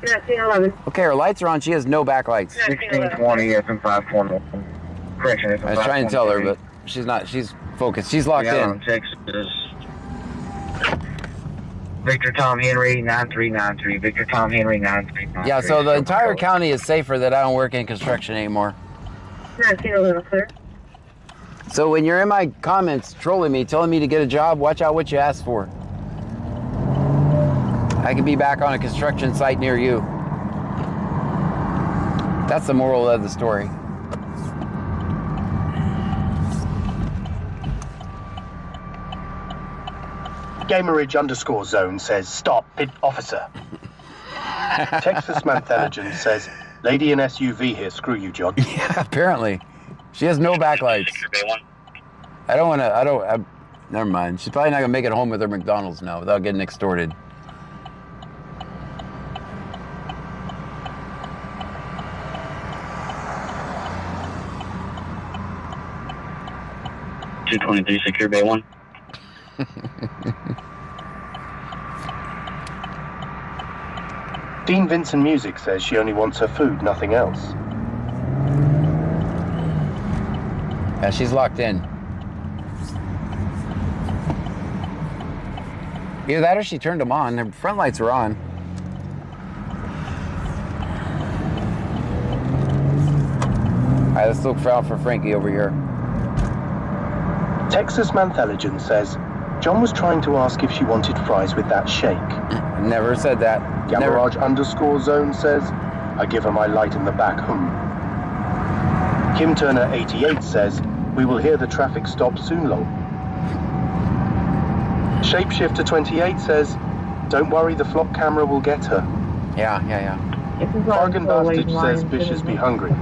1911. Okay, her lights are on. She has no backlights. 1620 FM 521. Correction, FM 523. I was trying to tell her, but she's not. She's focused. She's locked in. Texas. Victor Tom Henry 9393. Victor Tom Henry 9393. Yeah, so the entire county is safer that I don't work in construction anymore. 1911, clear. So when you're in my comments trolling me, telling me to get a job, watch out what you ask for. I could be back on a construction site near you. That's the moral of the story. Gamerage_zone says, stop, pit officer. Texas Manthelogen says, lady in SUV here, screw you, John. Yeah, apparently. She has no backlights. Never mind. She's probably not gonna make it home with her McDonald's now without getting extorted. $223 Secure Bay 1. Dean Vincent Music says she only wants her food, nothing else. Yeah, she's locked in. Either that or she turned them on. Their front lights are on. All right, let's look out for Frankie over here. Texas Mantheligen says, John was trying to ask if she wanted fries with that shake. Never said that. Gamarage_zone says, I give her my light in the back, Kim Turner 88 says, we will hear the traffic stop soon, lol. Shapeshifter 28 says, don't worry, the flop camera will get her. Yeah. Bargain Bastard says, bitches be hungry.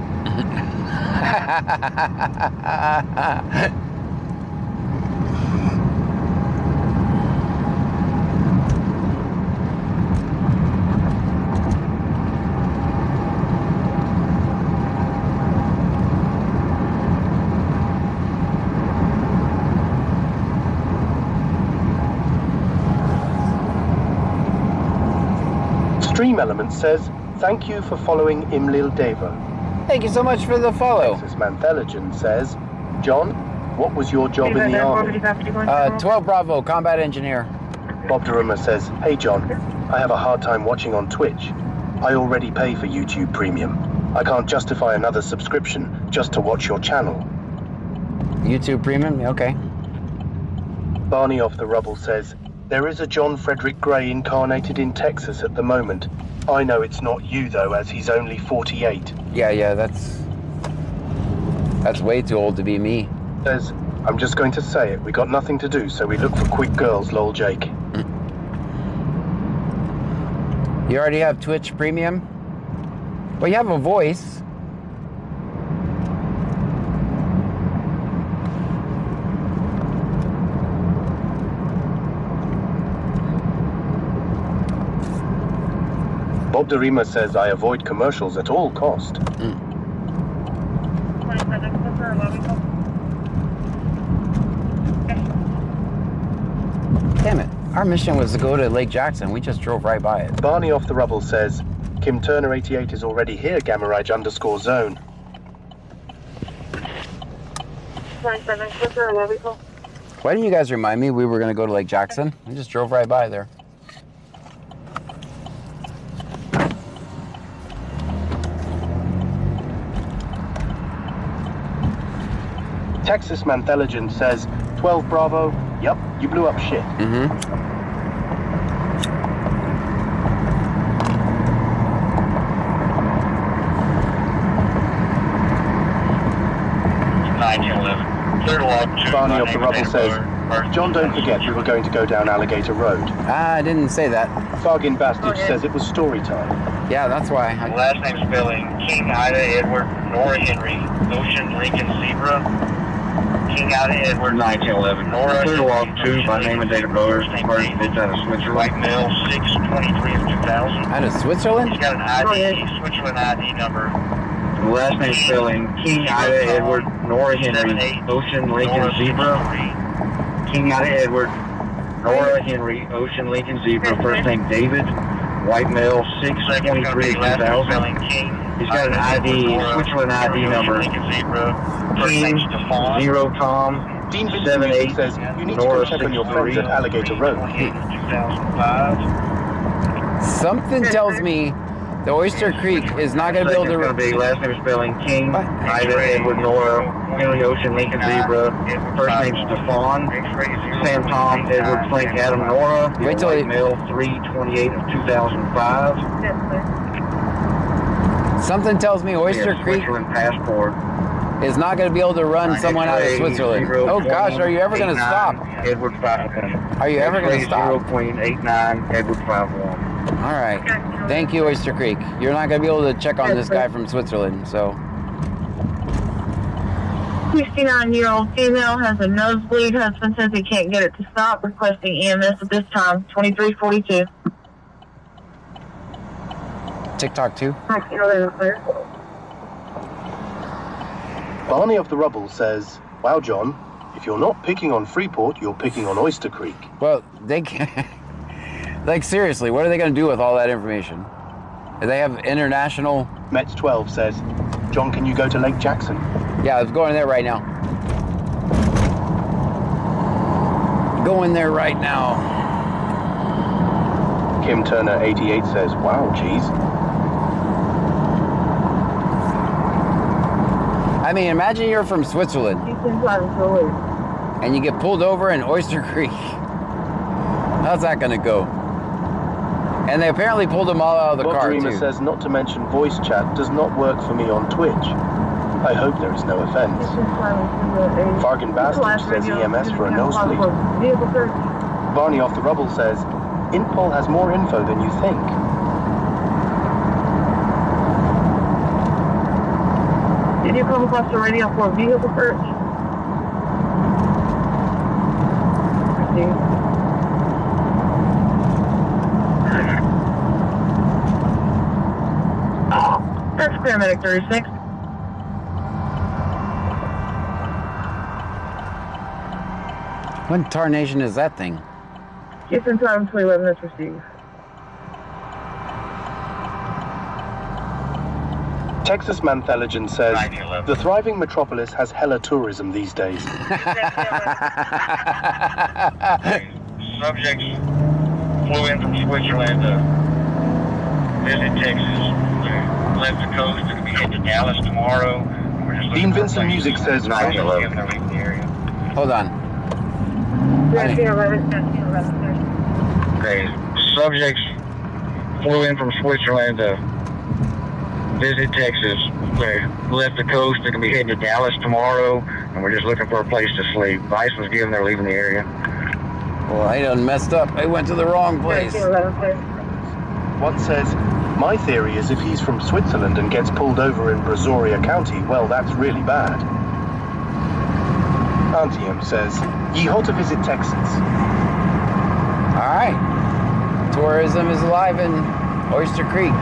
Stream Element says, thank you for following Imlil Devo. Thank you so much for the follow. Texas Mantheligen says, John, what was your job in the army? 12 Bravo, combat engineer. Bob Daruma says, hey John, I have a hard time watching on Twitch. I already pay for YouTube Premium. I can't justify another subscription just to watch your channel. YouTube Premium? Okay. Barney Off the Rubble says, there is a John Frederick Gray incarnated in Texas at the moment. I know it's not you though, as he's only 48. Yeah, that's way too old to be me. Says, I'm just going to say it, we got nothing to do, so we look for quick girls, lol Jake. You already have Twitch Premium? Well, you have a voice. Bob Darima says, I avoid commercials at all cost. Damn it. Our mission was to go to Lake Jackson. We just drove right by it. Barney Off the Rubble says, Kim Turner 88 is already here, Gamarage_zone. Why didn't you guys remind me we were going to go to Lake Jackson? We just drove right by there. Texas Mantheligen says, 12 Bravo, yep, you blew up shit. 911. Barney Off the Rubble says, John, don't forget we were going to go down Alligator Road. I didn't say that. Bargain Bastard says it was story time. Yeah, that's why. Last name spelling, King Ida Edward, Nora Henry, Ocean Lincoln Zebra, King Ida Edward, 1911. Nora Clearwalk 2 by name and date of birth. First bitch out of Switzerland. White male, 6/23 of 2000. Out of Switzerland? He's got an ID, Switzerland ID number. Last name spelling, King Ida Edward, Nora Henry, Ocean Lincoln Zebra. King Ida Edward, Nora Henry, Ocean Lincoln Zebra. First name David. White male, 6/23 of 2000. He's got an ID, Switzerland ID number. King 0 Tom Dean Vincent 78 says, you need to Nora go check on your friends 63. at Alligator Road. 2005. Something tells me the Oyster Creek is not going to be able to... Second's going to be last name spelling King, Ida Edward Nora, Henry Ocean Lincoln Zebra. First name Stefan, Sam Tom Edward Frank Adam Nora. Wait till White male 3/28 of 2005. Something tells me Oyster Creek Switzerland passport. is not going to be able to run someone out of Switzerland. Oh gosh, are you ever going to stop? Edward 51. Are you ever going to stop? 0.89 Edward 51. All right. Thank you, Oyster Creek. You're not going to be able to check on this guy from Switzerland, so... 69-year-old female has a nosebleed. Husband says he can't get it to stop. Requesting EMS at this time. 2342. TikTok too? Barney of the Rubble says, wow, John, if you're not picking on Freeport, you're picking on Oyster Creek. Well, they can't... Like, seriously, what are they going to do with all that information? They have international. Mets 12 says, John, can you go to Lake Jackson? Yeah, I was going there right now. Going there right now. Kim Turner 88 says, wow, geez. I mean, imagine you're from Switzerland and you get pulled over in Oyster Creek. How's that gonna go? And they apparently pulled them all out of the car Dreamer too. says, not to mention voice chat does not work for me on Twitch. I hope there is no offense. Fargan Bastard says EMS for a nosebleed. Barney Off the Rubble says, Interpol has more info than you think. Did you come across the radio for a vehicle search? That's paramedic 36. What tarnation is that thing? Houston time 211 is received. Texas Mantheligen says, the thriving metropolis has hella tourism these days. Subjects flew in from Switzerland to visit Texas. They left the coast and be headed to Dallas tomorrow. We're just Dean Vincent Music says, 9/11. Hold on. Okay, subjects flew in from Switzerland to visit Texas. They left the coast. They're going to be heading to Dallas tomorrow, and we're just looking for a place to sleep. Vice was given they're leaving the area. Well, I done messed up. I went to the wrong place. One says, my theory is if he's from Switzerland and gets pulled over in Brazoria County, well, that's really bad. Auntie M says, ye ought to visit Texas. All right. Tourism is alive in Oyster Creek.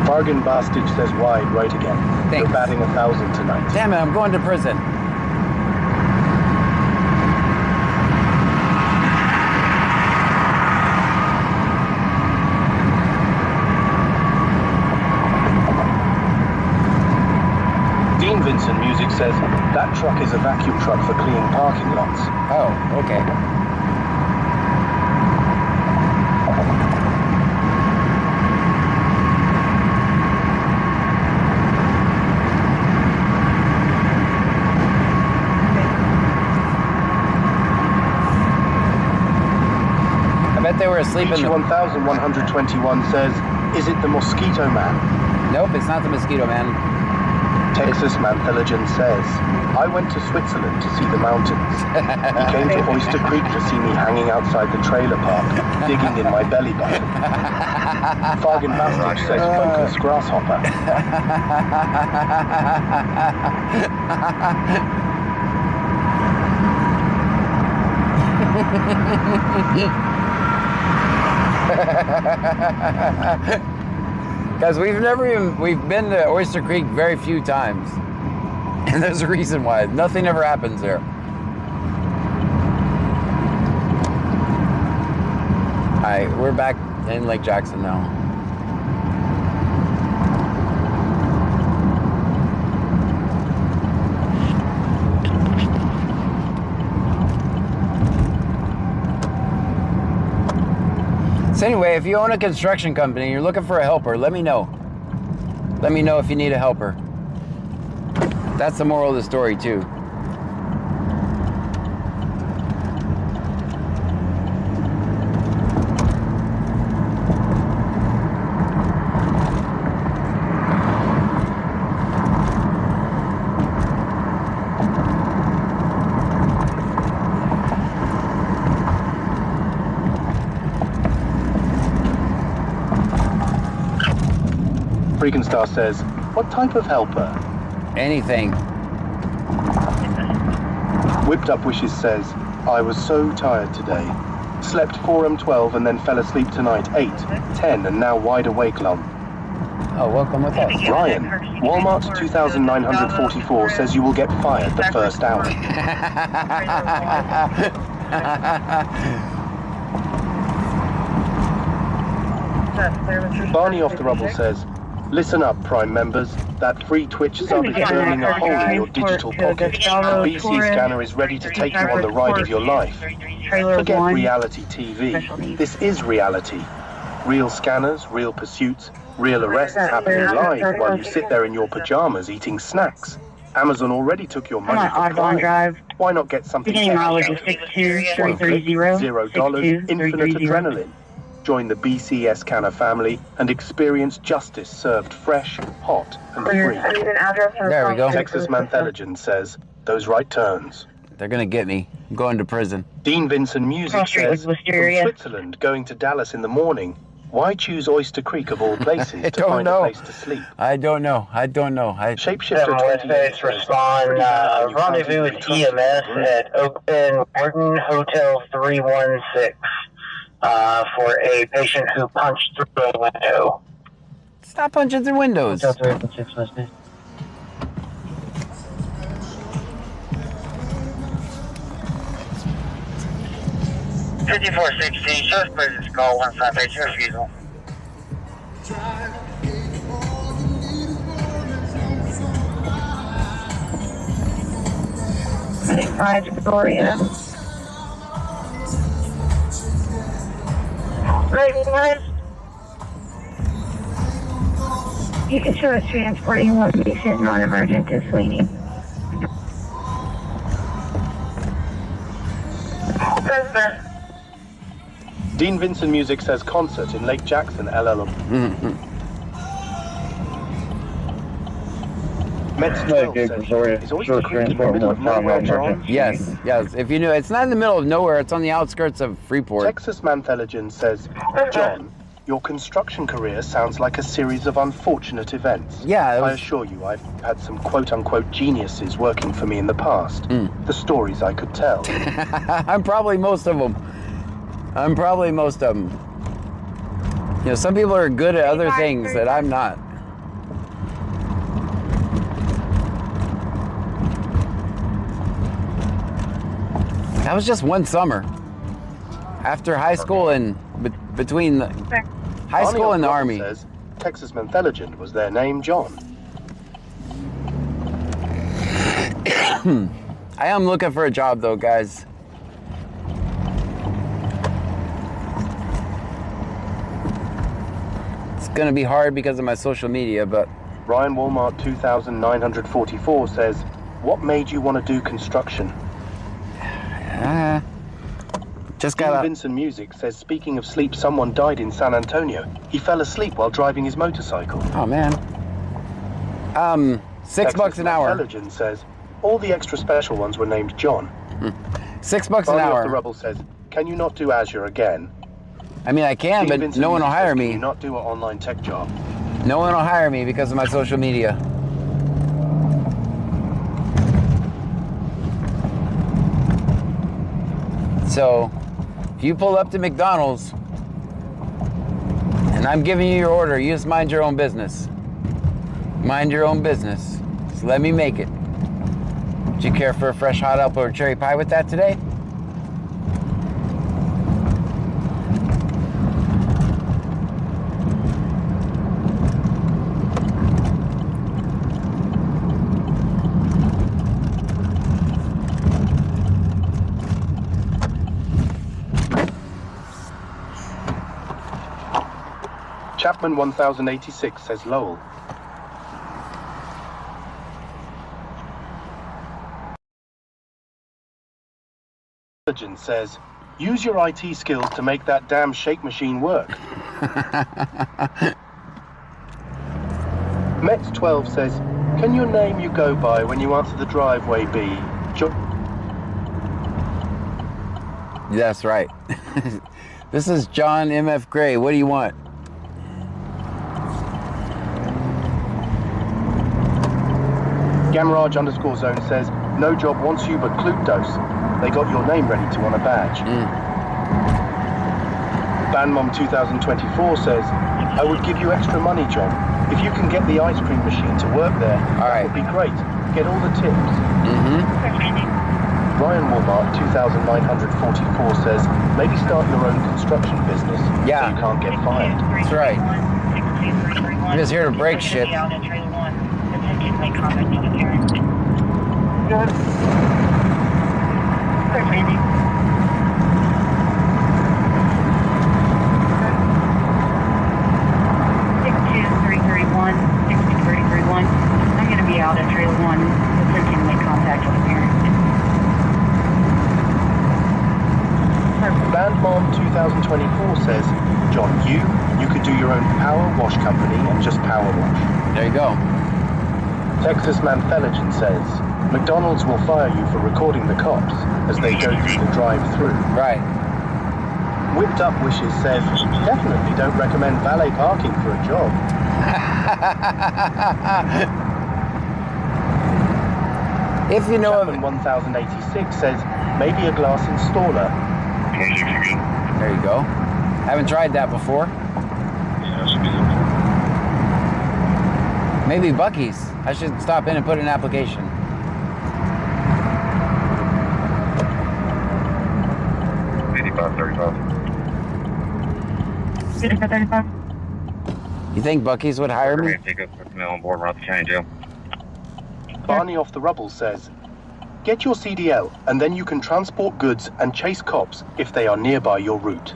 Bargain Bastard says wide right again. Thanks. You're batting 1,000 tonight. Damn it, I'm going to prison. Dean Vincent Music says, that truck is a vacuum truck for cleaning parking lots. Oh, okay. I bet they were asleep in the... 1121 says, is it the Mosquito Man? Nope, it's not the Mosquito Man. Texas Mantheligen says, I went to Switzerland to see the mountains. He came to Oyster Creek to see me hanging outside the trailer park, digging in my belly button. Fargan Bastard says, focus grasshopper. Guys, we've been to Oyster Creek very few times. And there's a reason why. Nothing ever happens there. Alright, we're back in Lake Jackson now. So anyway, if you own a construction company and you're looking for a helper, let me know. Let me know if you need a helper. That's the moral of the story too. Freakenstar says, what type of helper? Anything. Whipped Up Wishes says, I was so tired today. Slept 4M12 and then fell asleep tonight 8, 10 and now wide awake lum. Oh, welcome with us. Ryan, Walmart 2944 says you will get fired the first hour. Barney off the rubble says, listen up, Prime members. That free Twitch sub is burning a hole in your digital pocket. The BC scanner is ready to take you on the ride of your life. Forget reality TV. This is reality. Real scanners, real pursuits, real arrests happening live while you sit there in your pajamas eating snacks. Amazon already took your money for Prime. Why not get something mileage is 62330. $0, infinite adrenaline. Join the BCS Scanner family and experience justice served fresh, hot, and free. There we go. Texas Mantheligen says, those right turns. They're gonna get me. I'm going to prison. Dean Vincent Music says, from Switzerland going to Dallas in the morning, why choose Oyster Creek of all places to find a place to sleep? I don't know. Shapeshifter 28 respond, rendezvous with EMS at Open Morton Hotel 316 for a patient who punched through a window. Stop punching through windows. Hotel 316 listed. $5460, just emergency call 158, refusal. Hi, Victoria. You can show us transporting location, non-emergent to Sweeney. Dean Vincent Music says concert in Lake Jackson, LL. Mets 12 says, is Oyster Creek in the middle of nowhere, John? Yes. If you knew, it's not in the middle of nowhere. It's on the outskirts of Freeport. Texas Mantheligen says, John, your construction career sounds like a series of unfortunate events. Yeah. I assure you, I've had some quote-unquote geniuses working for me in the past. The stories I could tell. I'm probably most of them. You know, some people are good at other things that I'm not. That was just one summer. After high school and between the high school and the Army. Says, Texas Mantheligen was their name, John. I am looking for a job though, guys. It's gonna be hard because of my social media, but Ryan Walmart 2944 says, what made you want to do construction? Just got Vincent Music says, speaking of sleep, someone died in San Antonio. He fell asleep while driving his motorcycle. Oh man. $6 an hour. Intelligence says, all the extra special ones were named John. $6 an hour. The Rebel says, can you not do Azure again? I mean, I can, but no one will hire me. Can you not do an online tech job? No one will hire me because of my social media. So, if you pull up to McDonald's and I'm giving you your order, you just mind your own business. Mind your own business. Just let me make it. Would you care for a fresh hot apple or cherry pie with that today? Chapman 1086 says Lowell. Intelligence says, use your IT skills to make that damn shake machine work. Mets 12 says, can your name you go by when you answer the driveway be That's right. This is John M.F. Gray. What do you want? Gamraj _zone says, no job wants you but Clute Dose. They got your name ready to on a badge. Banmom 2024 says, I would give you extra money, John. If you can get the ice cream machine to work there, that would be great. Get all the tips. Ryan Walmart 2944 says, maybe start your own construction business so you can't get fired. That's right. I'm just here to break shit. I'm going to be out at trailer 1, attempting to make contact with the parent. Bandmom 2024 says, John, you could do your own power wash company and just power wash. There you go. Texas Mantheligen says, McDonald's will fire you for recording the cops as they go through the drive-through. Right. Whipped Up Wishes says, definitely don't recommend valet parking for a job. If you know of 1086 says, maybe a glass installer. There you go. Haven't tried that before. Maybe Buc-ee's. I should stop in and put in an application. You think Buc-ee's would hire me? Barney Off the Rubble says, get your CDL and then you can transport goods and chase cops if they are nearby your route.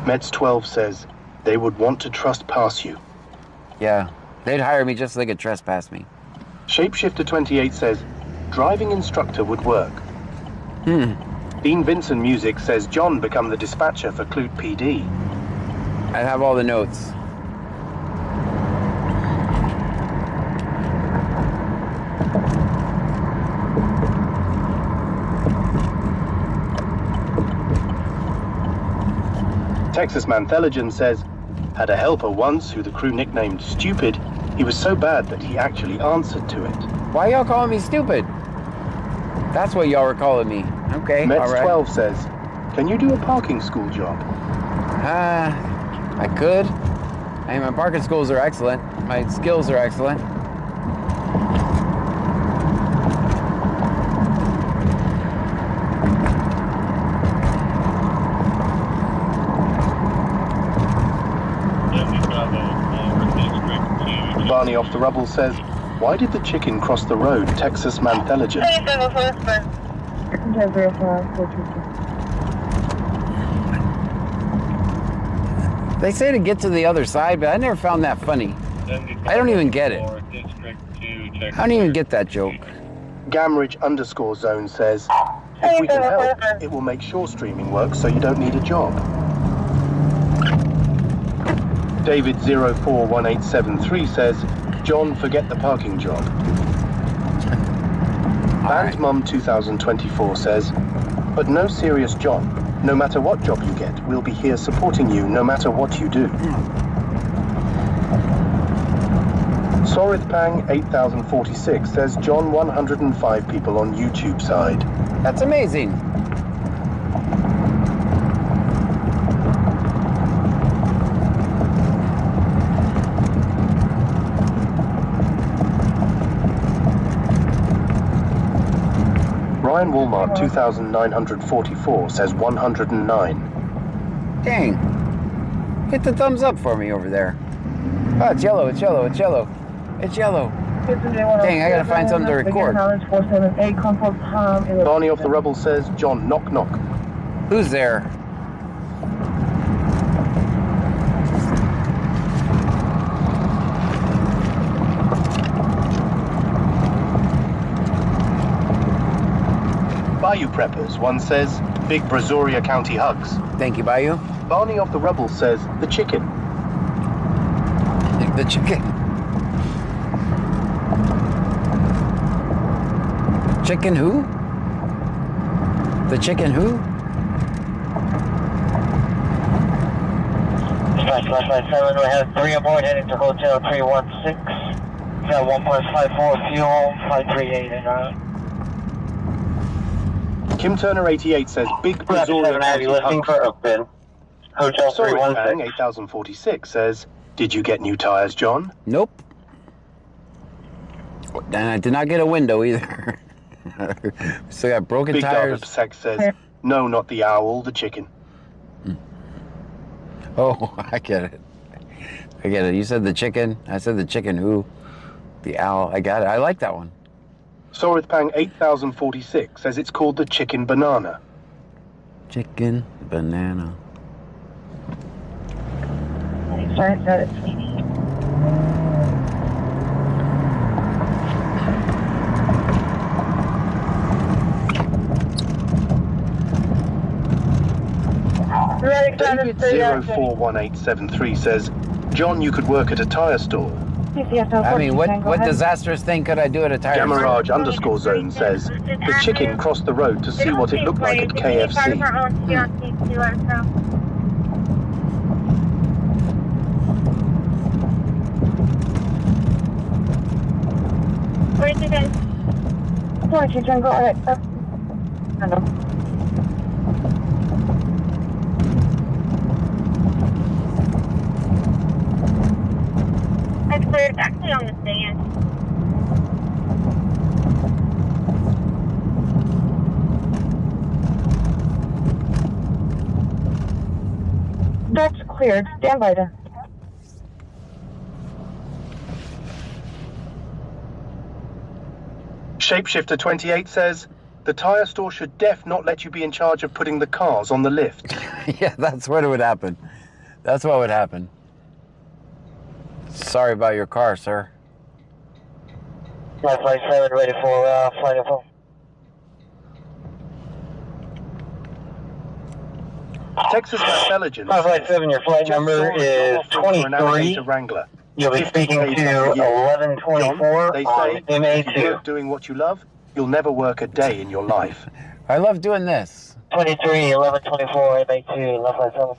Meds 12 says, they would want to trespass you. Yeah, they'd hire me just so they could trespass me. Shapeshifter 28 says, driving instructor would work. Dean Vincent Music says, John become the dispatcher for Clute PD. I have all the notes. Texas Mantheligen says, had a helper once who the crew nicknamed Stupid. He was so bad that he actually answered to it. Why y'all calling me stupid? That's what y'all were calling me. Okay, Mets all right. 12 says, can you do a parking school job? I could. I mean, my parking schools are excellent. My skills are excellent. Barney Off the Rubble says, why did the chicken cross the road, Texas Mantheligen? They say to get to the other side, but I never found that funny. I don't even get it. I don't even get that joke. Gamridge _zone says, if we can help, it will make sure streaming works so you don't need a job. David 041873 says, John, forget the parking job. Bandmum 2024 says, but no serious John. No matter what job you get, we'll be here supporting you no matter what you do. Sorithpang 8046 says, John, 105 people on YouTube side. That's amazing. Ryan Walmart 2944 says 109. Dang. Hit the thumbs up for me over there. Oh, it's yellow, it's yellow, it's yellow. It's yellow. Dang, I gotta find something to record. Barney Off the Rubble says, John, knock knock. Who's there? Bayou Preppers, one says, Big Brazoria County hugs. Thank you, Bayou. Barney Off the Rubble says, the chicken. The chicken. Chicken who? The chicken who? Dispatch 157, we have 3 aboard heading to Hotel 316. We got 1.54 fuel, 538 en route. Kim Turner 88 says, Big Brazoria County hugs. For open. Hotel 316. 8046 says, did you get new tires, John? Nope. And I did not get a window either. Still got broken Big tires. Dog Sex says, no, not the owl, the chicken. Oh, I get it. I get it. You said the chicken. I said the chicken who? The owl. I got it. I like that one. Sorithpang 8046 says it's called the chicken banana. Chicken banana. Sorry, got it, sweetie. David 041873 says, John, you could work at a tire store. I mean, what disastrous thing could I do at a tire store? Gamaraj underscore zone says, the chicken crossed the road to see what it looked like at KFC. Where is it guys? Come on, children, go ahead. Hello. It's actually on the stand. That's cleared. Stand by then. Shapeshifter 28 says, the tire store should not let you be in charge of putting the cars on the lift. Yeah, that's what would happen. That's what would happen. Sorry about your car, sir. Flight 7 ready for flight info. Texas Intelligence. Flight 7, your flight number is 23. You'll be speaking to 1124 on If you MA2. work doing what you love, you'll never work a day in your life. I love doing this. 23, 1124, MA2, left flight 7.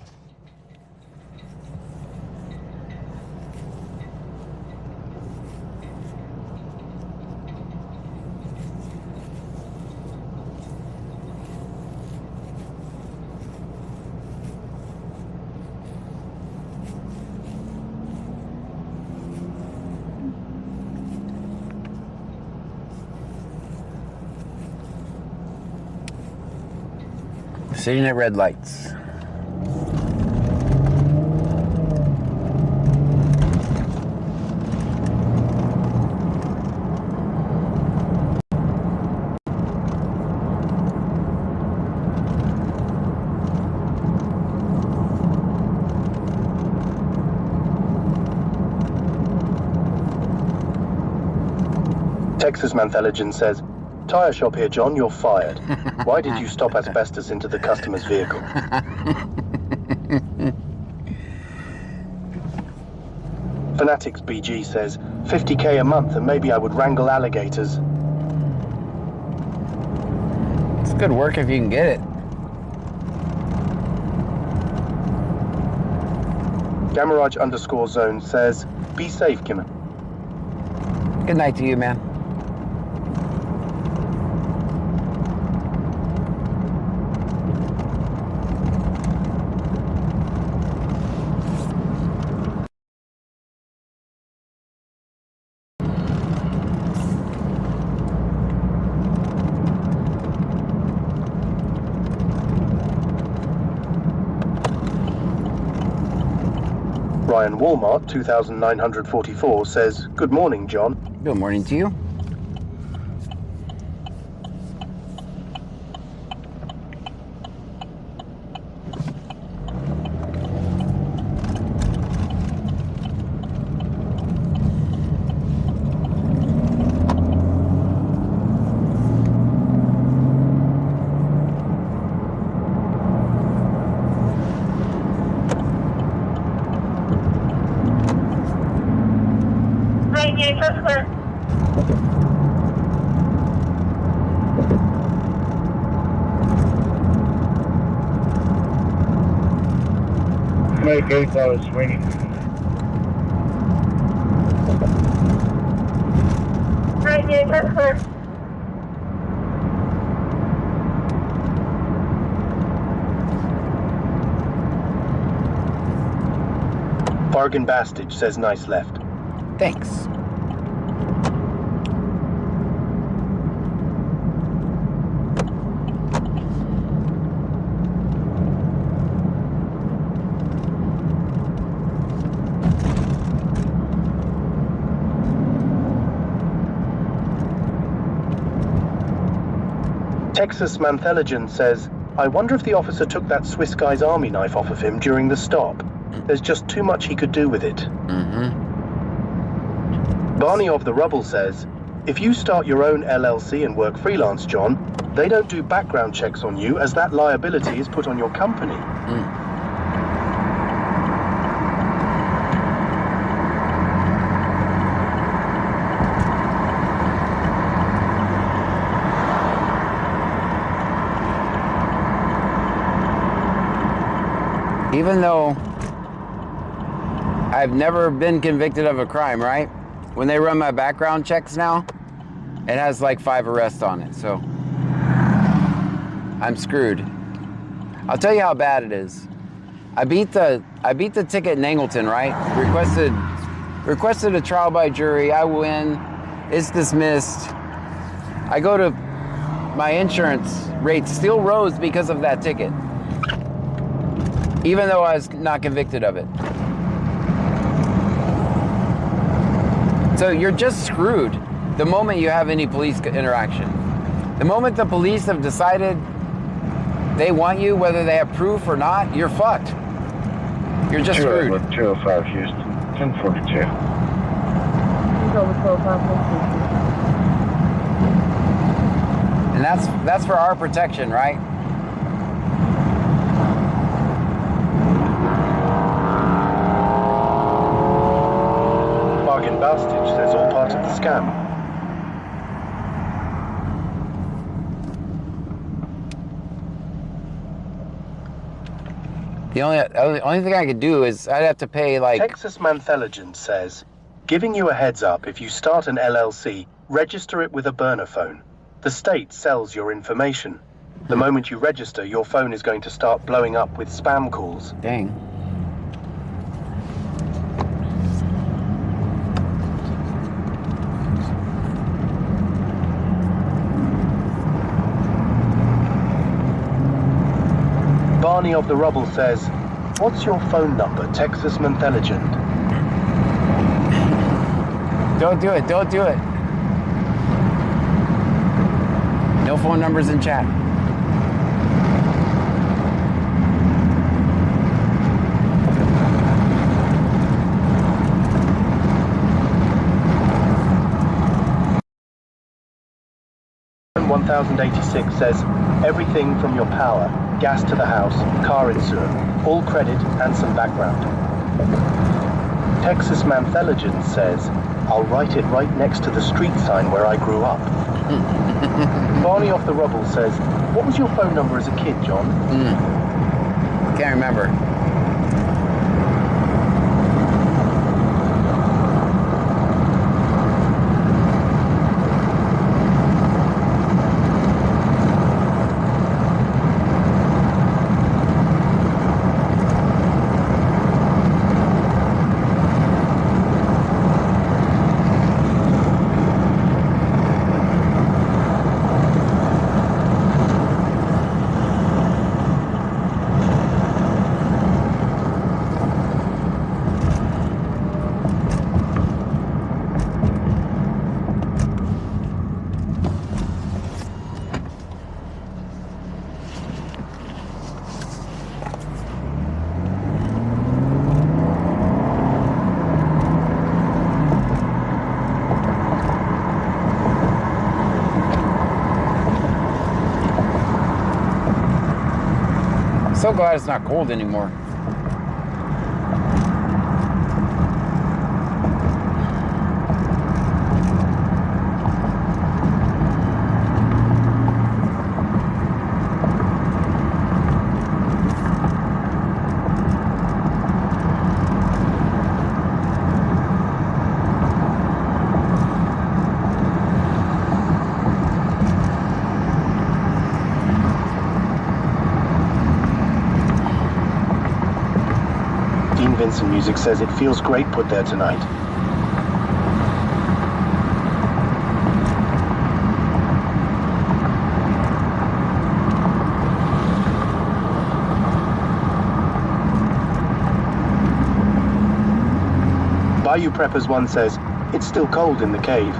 Sitting at red lights. Texas Mantheligen says, tire shop here, John, you're fired. Why did you stop asbestos into the customer's vehicle? Fanatics BG says, 50k a month and maybe I would wrangle alligators. It's good work if you can get it. Gamaraj underscore zone says, be safe, Kimmer. Good night to you, man. Ryan Walmart 2944 says, good morning, John. Good morning to you. Make 8 swinging. Right, yeah, that's clear. Bargain Bastage says nice left. Thanks. Texas Mantheligen says, I wonder if the officer took that Swiss guy's army knife off of him during the stop. There's just too much he could do with it. Barney of the Rubble says, if you start your own LLC and work freelance, John, they don't do background checks on you as that liability is put on your company. Even though I've never been convicted of a crime, right? When they run my background checks now, it has like 5 arrests on it, so I'm screwed. I'll tell you how bad it is. I beat the ticket in Angleton, right? Requested a trial by jury. I win. It's dismissed. I go to my insurance rate still rose because of that ticket, even though I was not convicted of it. So you're just screwed the moment you have any police interaction. The moment the police have decided they want you, whether they have proof or not, you're fucked. You're just screwed. 205 Houston, 1042. And that's for our protection, right? Bargain Bastage says all part of the scam. The only thing I could do is I'd have to pay like... Texas Mantheligen says, giving you a heads up, if you start an LLC, register it with a burner phone. The state sells your information. The moment you register, your phone is going to start blowing up with spam calls. Dang. Barney of the Rubble says, what's your phone number, Texas Mantheligen? Don't do it, don't do it. No phone numbers in chat. And 1086 says, everything from your power, gas to the house, car and sewer, all credit and some background. Texas Mantheligen says, I'll write it right next to the street sign where I grew up. Barney off the Rubble says, what was your phone number as a kid, John? Can't remember. So glad it's not cold anymore. Vincent Music says it feels great put there tonight. Bayou Preppers 1 says, it's still cold in the cave.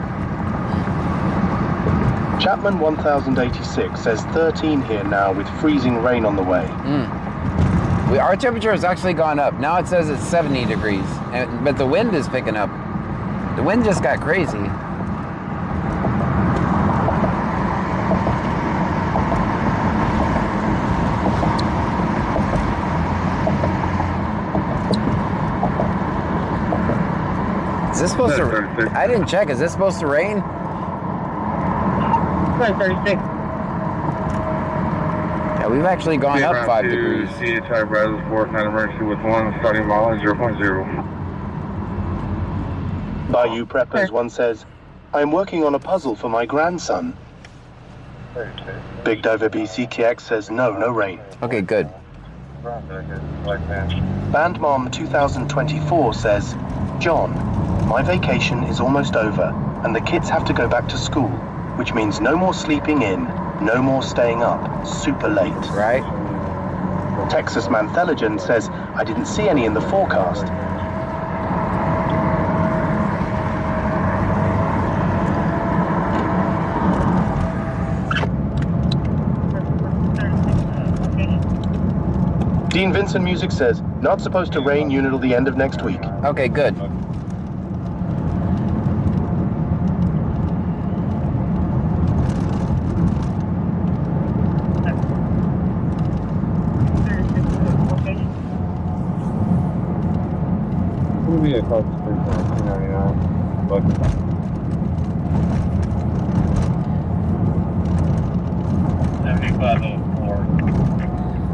Chapman 1086 says 13 here now with freezing rain on the way. Our temperature has actually gone up. Now it says it's 70 degrees, but the wind is picking up. The wind just got crazy. Is this supposed to? I didn't check. Is this supposed to rain? 36. Yeah, we've actually gone up 5 degrees. CHI Brazos 4, not emergency with 1, starting mileage 0.0. Bayou Preppers 1 says, I'm working on a puzzle for my grandson. Big Diver BCKX says, no rain. Okay, good. Band Mom 2024 says, John, my vacation is almost over and the kids have to go back to school, which means no more sleeping in, no more staying up, super late. Right. Texas Mantheligen says, I didn't see any in the forecast. Dean Vincent Music says, not supposed to rain unit till the end of next week. Okay, good. We'll be across the street from 299. But 7504.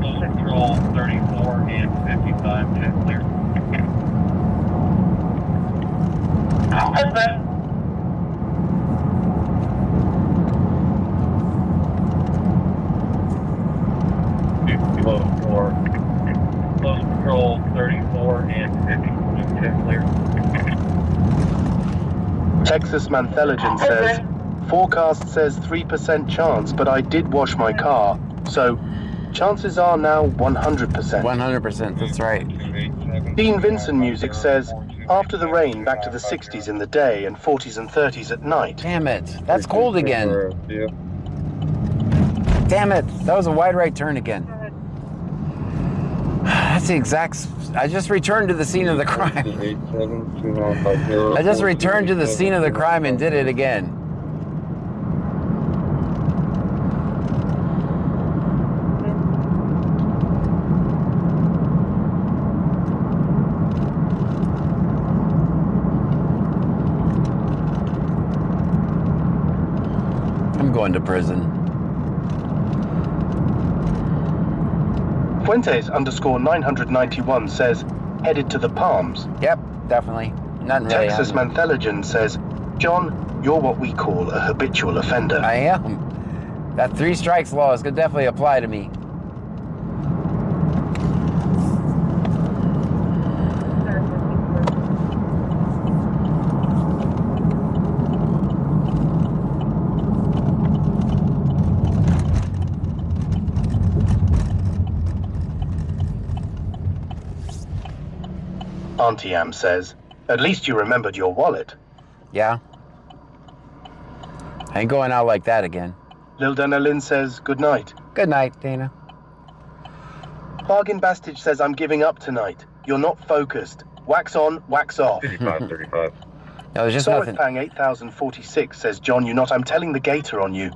Close control 34 and 55. Check clear. Okay. 54. Close control 34 and 50. Check clear. Texas Mantheligen says, forecast says 3% chance, but I did wash my car, so chances are now 100%. 100%, that's right. Dean Vincent Music says, after the rain, back to the 60s in the day and 40s and 30s at night. Damn it, that's cold again. Damn it, that was a wide right turn again. That's the exact... I just returned to the scene of the crime. I just returned to the scene of the crime and did it again. I'm going to prison. Fuentes _991 says, headed to the Palms. Yep, definitely. Nothing really Texas happened. Mantheligen says, John, you're what we call a habitual offender. I am. That 3 strikes law is going to definitely apply to me. Auntie Am says, at least you remembered your wallet. Yeah. I ain't going out like that again. Lil Dana Lynn says, good night. Good night, Dana. Bargain Bastage says, I'm giving up tonight. You're not focused. Wax on, wax off. 55. No, there's just nothing. Pang 8046 says, John, you're not. I'm telling the gator on you.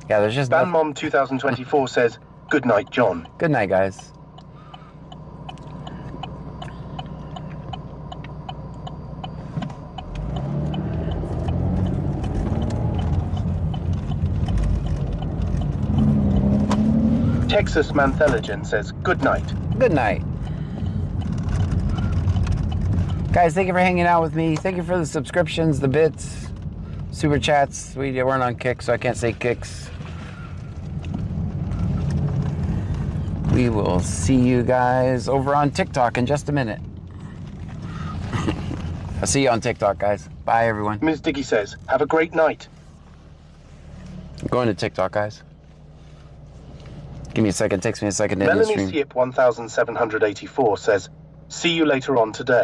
Yeah, there's just nothing. Banmom 2024 says, good night, John. Good night, guys. Texas Mantheligen says, good night. Good night. Guys, thank you for hanging out with me. Thank you for the subscriptions, the bits, super chats. We weren't on Kick, so I can't say Kicks. We will see you guys over on TikTok in just a minute. I'll see you on TikTok, guys. Bye, everyone. Ms. Diggy says, have a great night. I'm going to TikTok, guys. Give me a second. Takes me a second to end the Melanie stream. Siep 1784 says, see you later on today.